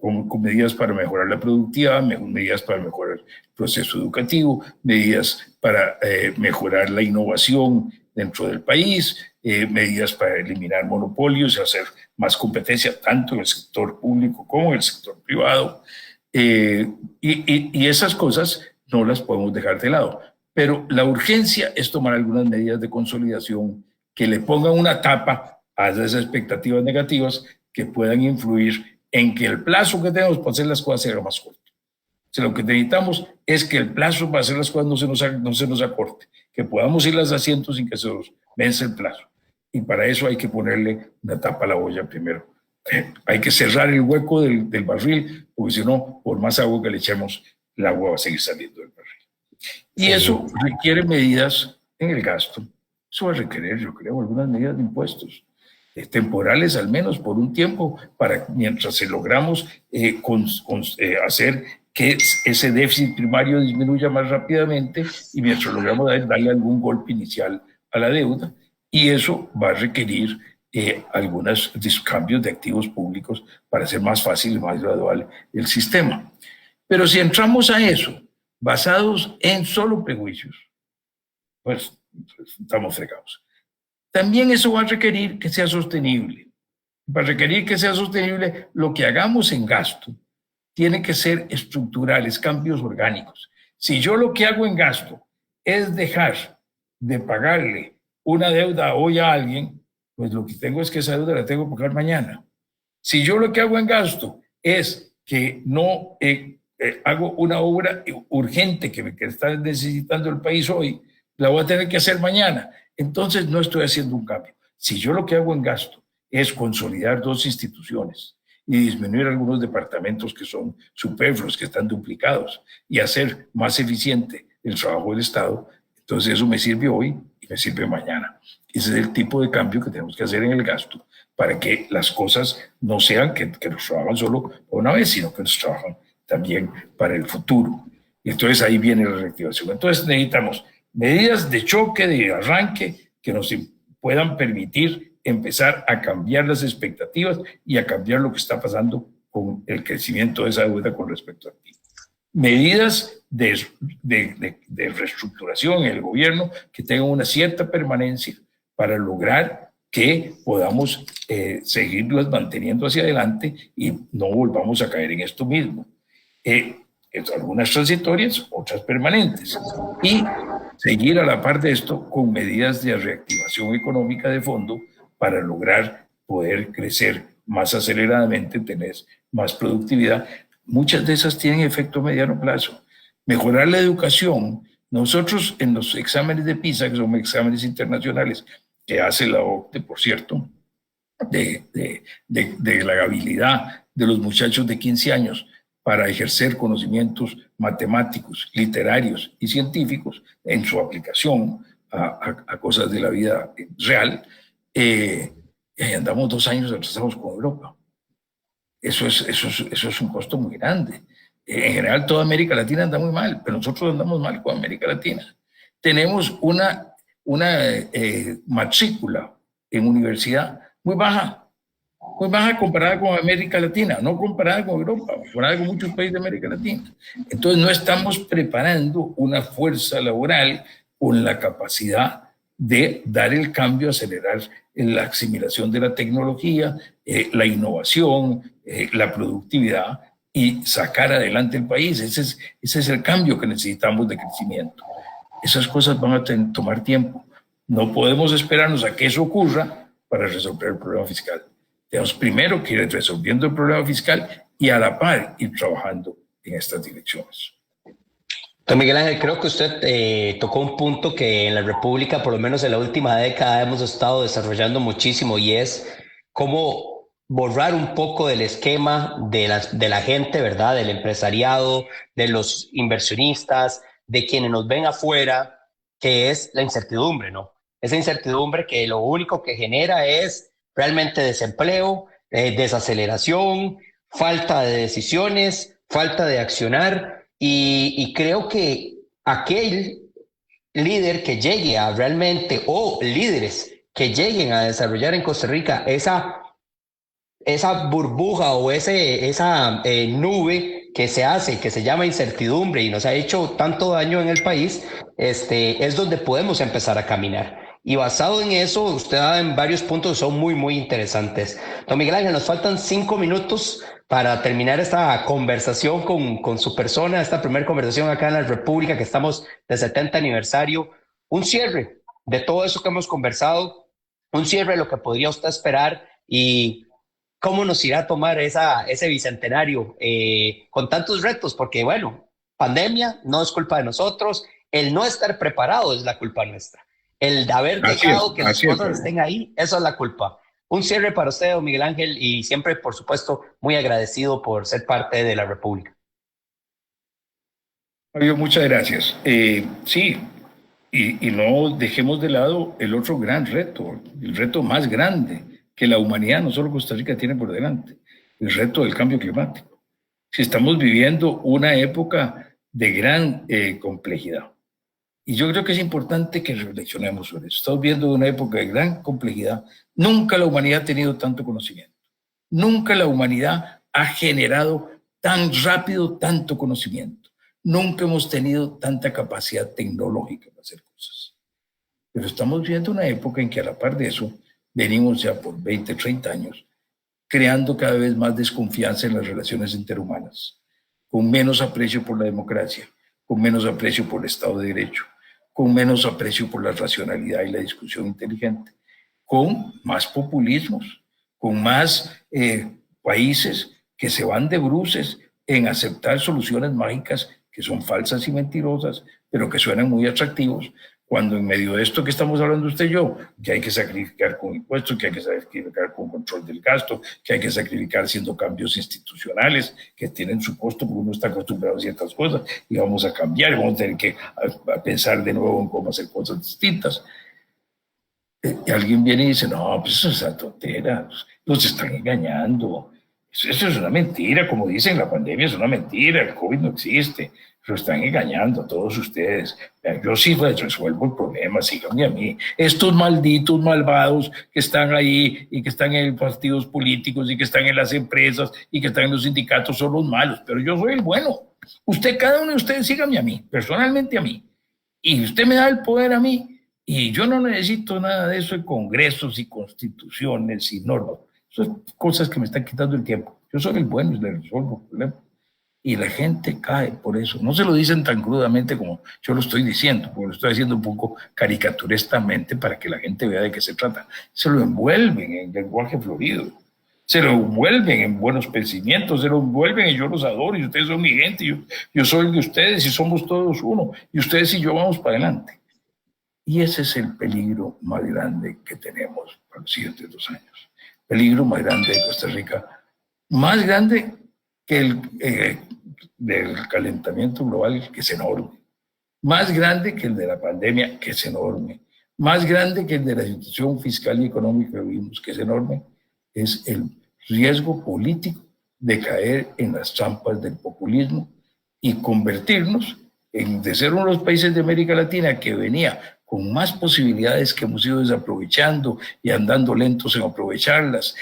con medidas para mejorar la productividad, medidas para mejorar el proceso educativo, medidas para mejorar la innovación dentro del país, medidas para eliminar monopolios y hacer más competencia tanto en el sector público como en el sector privado. Y esas cosas no las podemos dejar de lado. Pero la urgencia es tomar algunas medidas de consolidación que le pongan una tapa a esas expectativas negativas que puedan influir en que el plazo que tenemos para hacer las cosas sea más corto. O sea, lo que necesitamos es que el plazo para hacer las cosas no se nos acorte, que podamos ir las haciendo sin que se nos vence el plazo. Y para eso hay que ponerle una tapa a la olla primero. Hay que cerrar el hueco del barril, porque si no, por más agua que le echemos, el agua va a seguir saliendo del barril. Y eso requiere medidas en el gasto. Eso va a requerir, yo creo, algunas medidas de impuestos, temporales al menos por un tiempo, para mientras logramos hacer que ese déficit primario disminuya más rápidamente y mientras logramos darle algún golpe inicial a la deuda. Y eso va a requerir algunos cambios de activos públicos para hacer más fácil y más gradual el sistema. Pero si entramos a eso basados en solo prejuicios, pues estamos fregados. También eso va a requerir que sea sostenible. Para requerir que sea sostenible, lo que hagamos en gasto tiene que ser estructurales, cambios orgánicos. Si yo lo que hago en gasto es dejar de pagarle una deuda hoy a alguien, pues lo que tengo es que esa deuda la tengo que pagar mañana. Si yo lo que hago en gasto es que no hago una obra urgente que está necesitando el país hoy, la voy a tener que hacer mañana. Entonces no estoy haciendo un cambio. Si yo lo que hago en gasto es consolidar dos instituciones y disminuir algunos departamentos que son superfluos, que están duplicados, y hacer más eficiente el trabajo del Estado, entonces eso me sirve hoy y me sirve mañana. Ese es el tipo de cambio que tenemos que hacer en el gasto para que las cosas no sean que nos trabajan solo una vez, sino que nos trabajan también para el futuro. Y entonces ahí viene la reactivación. Entonces necesitamos medidas de choque, de arranque, que nos puedan permitir empezar a cambiar las expectativas y a cambiar lo que está pasando con el crecimiento de esa deuda con respecto al PIB. Medidas de reestructuración en el gobierno que tengan una cierta permanencia para lograr que podamos seguirlas manteniendo hacia adelante y no volvamos a caer en esto mismo. Algunas transitorias, otras permanentes. Y seguir a la par de esto con medidas de reactivación económica de fondo para lograr poder crecer más aceleradamente, tener más productividad. Muchas de esas tienen efecto a mediano plazo. Mejorar la educación. Nosotros en los exámenes de PISA, que son exámenes internacionales que hace la OCDE, por cierto, de la habilidad de los muchachos de 15 años para ejercer conocimientos matemáticos, literarios y científicos en su aplicación a cosas de la vida real, andamos 2 años atrasados con Europa. Eso es un costo muy grande. En general, toda América Latina anda muy mal, pero nosotros andamos mal con América Latina. Tenemos una matrícula en universidad muy baja comparada con América Latina, no comparada con Europa, comparada con muchos países de América Latina. Entonces no estamos preparando una fuerza laboral con la capacidad de dar el cambio, acelerar la asimilación de la tecnología, la innovación, la productividad y sacar adelante el país. Ese es el cambio que necesitamos de crecimiento. Esas cosas van a tomar tiempo. No podemos esperarnos a que eso ocurra para resolver el problema fiscal. Tenemos primero que ir resolviendo el problema fiscal y a la par ir trabajando en estas direcciones. Don Miguel Ángel, creo que usted tocó un punto que en la República, por lo menos en la última década, hemos estado desarrollando muchísimo, y es cómo borrar un poco del esquema de la gente, ¿verdad? Del empresariado, de los inversionistas, de quienes nos ven afuera, que es la incertidumbre, ¿no? Esa incertidumbre que lo único que genera es realmente desempleo, desaceleración, falta de decisiones, falta de accionar. Y creo que aquel líder que llegue a realmente, o líderes que lleguen a desarrollar en Costa Rica esa burbuja o esa nube que se hace, que se llama incertidumbre y nos ha hecho tanto daño en el país, es donde podemos empezar a caminar. Y basado en eso, usted da en varios puntos que son muy, muy interesantes. Don Miguel Ángel, nos faltan 5 minutos para terminar esta conversación con su persona, esta primera conversación acá en la República, que estamos de 70 aniversario. Un cierre de todo eso que hemos conversado, un cierre de lo que podría usted esperar y cómo nos irá a tomar ese bicentenario con tantos retos, porque bueno, pandemia no es culpa de nosotros, el no estar preparado es la culpa nuestra. El de haber dejado que las cosas estén ahí, eso es la culpa. Un cierre para usted, don Miguel Ángel, y siempre, por supuesto, muy agradecido por ser parte de la República. Fabio, muchas gracias. Sí, y no dejemos de lado el otro gran reto, el reto más grande que la humanidad, no solo Costa Rica, tiene por delante, el reto del cambio climático. Si estamos viviendo una época de gran complejidad. Y yo creo que es importante que reflexionemos sobre eso. Estamos viendo una época de gran complejidad. Nunca la humanidad ha tenido tanto conocimiento. Nunca la humanidad ha generado tan rápido tanto conocimiento. Nunca hemos tenido tanta capacidad tecnológica para hacer cosas. Pero estamos viendo una época en que a la par de eso venimos ya por 20, 30 años creando cada vez más desconfianza en las relaciones interhumanas, con menos aprecio por la democracia, con menos aprecio por el Estado de Derecho, con menos aprecio por la racionalidad y la discusión inteligente, con más populismos, con más países que se van de bruces en aceptar soluciones mágicas que son falsas y mentirosas, pero que suenan muy atractivos, cuando en medio de esto que estamos hablando usted y yo, que hay que sacrificar con impuestos, que hay que sacrificar con control del gasto, que hay que sacrificar haciendo cambios institucionales que tienen su costo, porque uno está acostumbrado a ciertas cosas y vamos a cambiar, y vamos a tener que a pensar de nuevo en cómo hacer cosas distintas. Y alguien viene y dice, no, pues eso es una tontera, los están engañando. Eso es una mentira, como dicen, la pandemia es una mentira, el COVID no existe, lo están engañando a todos ustedes. Yo sí resuelvo el problema, síganme a mí. Estos malditos malvados que están ahí y que están en partidos políticos y que están en las empresas y que están en los sindicatos son los malos, pero yo soy el bueno. Usted, cada uno de ustedes, síganme a mí, personalmente a mí. Y usted me da el poder a mí y yo no necesito nada de eso de congresos y constituciones y normas. Son cosas que me están quitando el tiempo. Yo soy el bueno y le resuelvo el problema. Y la gente cae por eso. No se lo dicen tan crudamente como yo lo estoy diciendo, porque lo estoy haciendo un poco caricaturestamente para que la gente vea de qué se trata. Se lo envuelven en lenguaje florido, se lo envuelven en buenos pensamientos, se lo envuelven en yo los adoro y ustedes son mi gente, yo soy de ustedes y somos todos uno, y ustedes y yo vamos para adelante. Y ese es el peligro más grande que tenemos para los siguientes 2 años. Peligro más grande de Costa Rica, más grande que el del calentamiento global, que es enorme, más grande que el de la pandemia, que es enorme, más grande que el de la situación fiscal y económica que vivimos, que es enorme, es el riesgo político de caer en las trampas del populismo y convertirnos en, de ser uno de los países de América Latina que venía con más posibilidades que hemos ido desaprovechando y andando lentos en aprovecharlas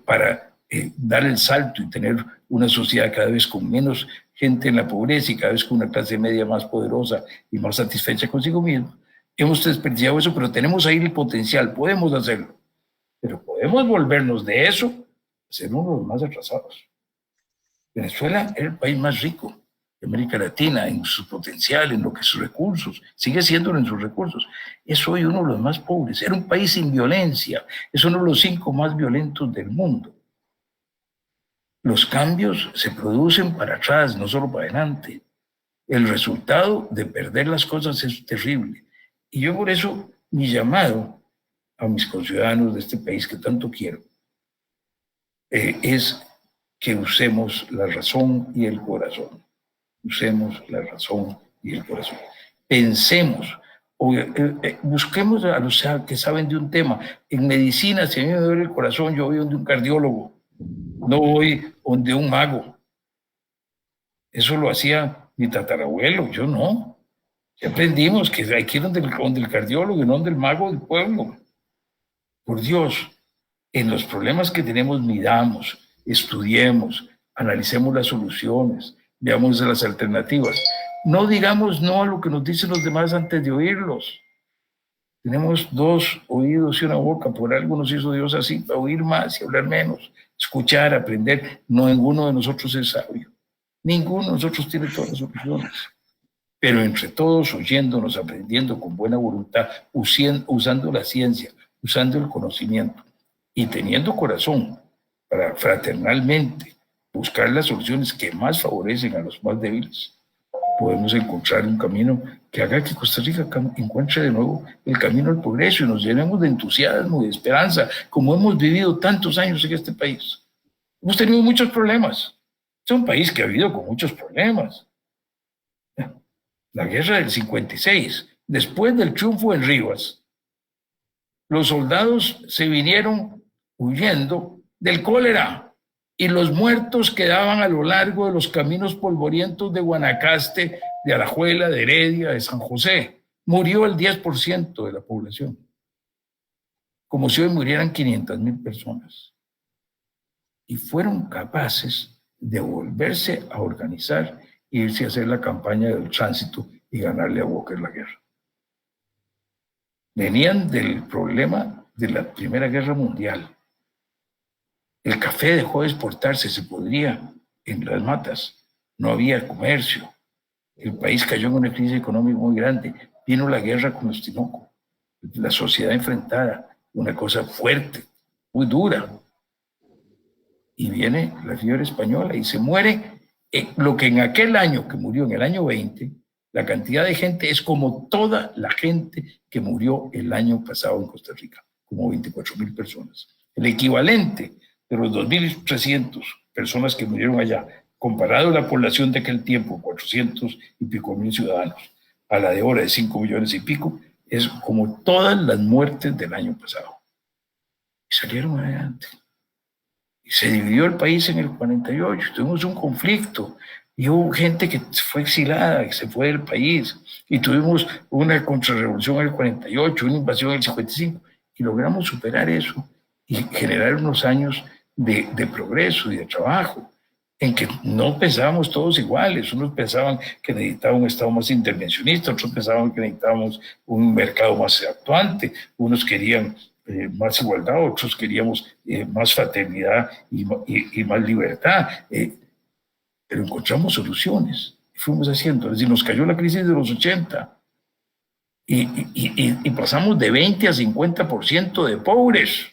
para dar el salto y tener una sociedad cada vez con menos gente en la pobreza y cada vez con una clase media más poderosa y más satisfecha consigo misma. Hemos desperdiciado eso, pero tenemos ahí el potencial, podemos hacerlo. Pero podemos volvernos de eso a ser uno de los más atrasados. Venezuela era el país más rico de América Latina en su potencial, en lo que sus recursos, sigue siendo en sus recursos. Es hoy uno de los más pobres. Era un país sin violencia, es uno de los 5 más violentos del mundo. Los cambios se producen para atrás, no solo para adelante. El resultado de perder las cosas es terrible. Y yo por eso mi llamado a mis conciudadanos de este país que tanto quiero es que usemos la razón y el corazón. Usemos la razón y el corazón. Pensemos, busquemos a los que saben de un tema. En medicina, si a mí me duele el corazón, yo voy donde un cardiólogo, no voy donde un mago. Eso lo hacía mi tatarabuelo, yo no. Ya aprendimos que hay que ir donde el cardiólogo y no donde el mago del pueblo. Por Dios, en los problemas que tenemos, midamos, estudiemos, analicemos las soluciones, veamos las alternativas. No digamos no a lo que nos dicen los demás antes de oírlos. Tenemos 2 oídos y una boca, por algo nos hizo Dios así, para oír más y hablar menos, escuchar, aprender. No, ninguno de nosotros es sabio, ninguno de nosotros tiene todas las soluciones. Pero entre todos, oyéndonos, aprendiendo con buena voluntad, usando la ciencia, usando el conocimiento y teniendo corazón para fraternalmente buscar las soluciones que más favorecen a los más débiles, podemos encontrar un camino que haga que Costa Rica encuentre de nuevo el camino al progreso y nos llenemos de entusiasmo y de esperanza, como hemos vivido tantos años en este país. Hemos tenido muchos problemas. Es un país que ha vivido con muchos problemas. La guerra del 56, después del triunfo en Rivas, los soldados se vinieron huyendo del cólera y los muertos quedaban a lo largo de los caminos polvorientos de Guanacaste, de Alajuela, de Heredia, de San José. Murió el 10% de la población, como si hoy murieran 500,000 personas. Y fueron capaces de volverse a organizar e irse a hacer la campaña del tránsito y ganarle a Walker la guerra. Venían del problema de la Primera Guerra Mundial. El café dejó de exportarse, se podría en las matas, no había comercio. El país cayó en una crisis económica muy grande. vino la guerra con los Tinoco, la sociedad enfrentada, una cosa fuerte, muy dura. Y viene la fiebre española y se muere. Lo que en aquel año, que murió en el año 20, la cantidad de gente es como toda la gente que murió el año pasado en Costa Rica, como 24,000 personas. El equivalente de los 2,300 personas que murieron allá, comparado a la población de aquel tiempo, 400 y pico mil ciudadanos, a la de ahora de 5 millones y pico, es como todas las muertes del año pasado. Y salieron adelante. Y se dividió el país en el 48, tuvimos un conflicto, y hubo gente que fue exilada, que se fue del país, y tuvimos una contrarrevolución en el 48, una invasión en el 55, y logramos superar eso y generar unos años de progreso y de trabajo, en que no pensábamos todos iguales. Unos pensaban que necesitaba un Estado más intervencionista, otros pensaban que necesitábamos un mercado más actuante, unos querían más igualdad, otros queríamos más fraternidad y más libertad, pero encontramos soluciones y fuimos haciendo. Es decir, nos cayó la crisis de los 80 y pasamos de 20 a 50% de pobres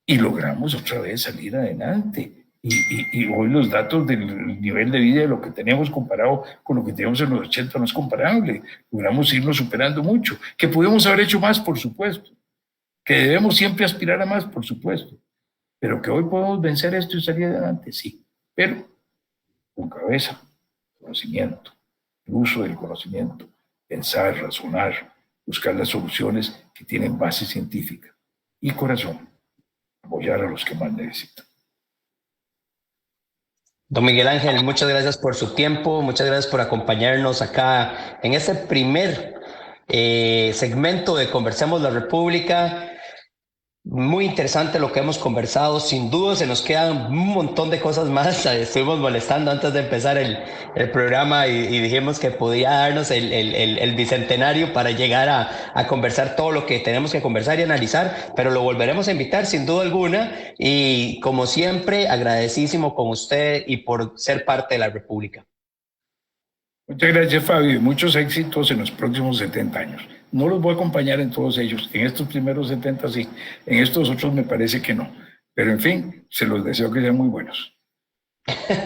y logramos otra vez salir adelante. Y hoy los datos del nivel de vida de lo que tenemos comparado con lo que teníamos en los 80 no es comparable. Logramos irnos superando mucho. Que pudimos haber hecho más, por supuesto. Que debemos siempre aspirar a más, por supuesto. Pero que hoy podemos vencer esto y salir adelante, sí. Pero con cabeza, conocimiento, el uso del conocimiento, pensar, razonar, buscar las soluciones que tienen base científica y corazón. Apoyar a los que más necesitan. Don Miguel Ángel, muchas gracias por su tiempo, muchas gracias por acompañarnos acá en este primer segmento de Conversemos la República. Muy interesante lo que hemos conversado, sin duda se nos quedan un montón de cosas más. Estuvimos molestando antes de empezar el programa y dijimos que podía darnos el bicentenario para llegar a conversar todo lo que tenemos que conversar y analizar, pero lo volveremos a invitar sin duda alguna, y como siempre agradecísimo con usted y por ser parte de la República. Muchas gracias, Fabio, y muchos éxitos en los próximos 70 años. No los voy a acompañar en todos ellos. En estos primeros 70 sí, en estos otros me parece que no. Pero en fin, se los deseo que sean muy buenos.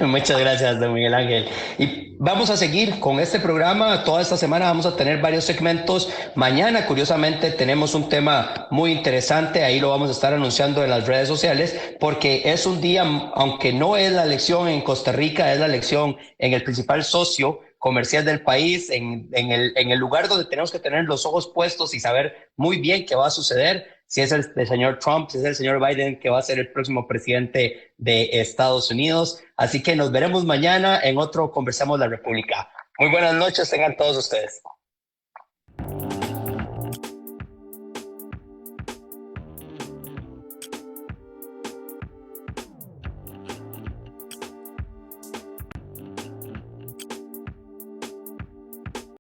Muchas gracias, don Miguel Ángel. Y vamos a seguir con este programa. Toda esta semana vamos a tener varios segmentos. Mañana, curiosamente, tenemos un tema muy interesante. Ahí lo vamos a estar anunciando en las redes sociales, porque es un día, aunque no es la elección en Costa Rica, es la elección en el principal socio comercial del país, en el lugar donde tenemos que tener los ojos puestos y saber muy bien qué va a suceder, si es el señor Trump, si es el señor Biden que va a ser el próximo presidente de Estados Unidos. Así que nos veremos mañana en otro Conversamos la República. Muy buenas noches tengan todos ustedes.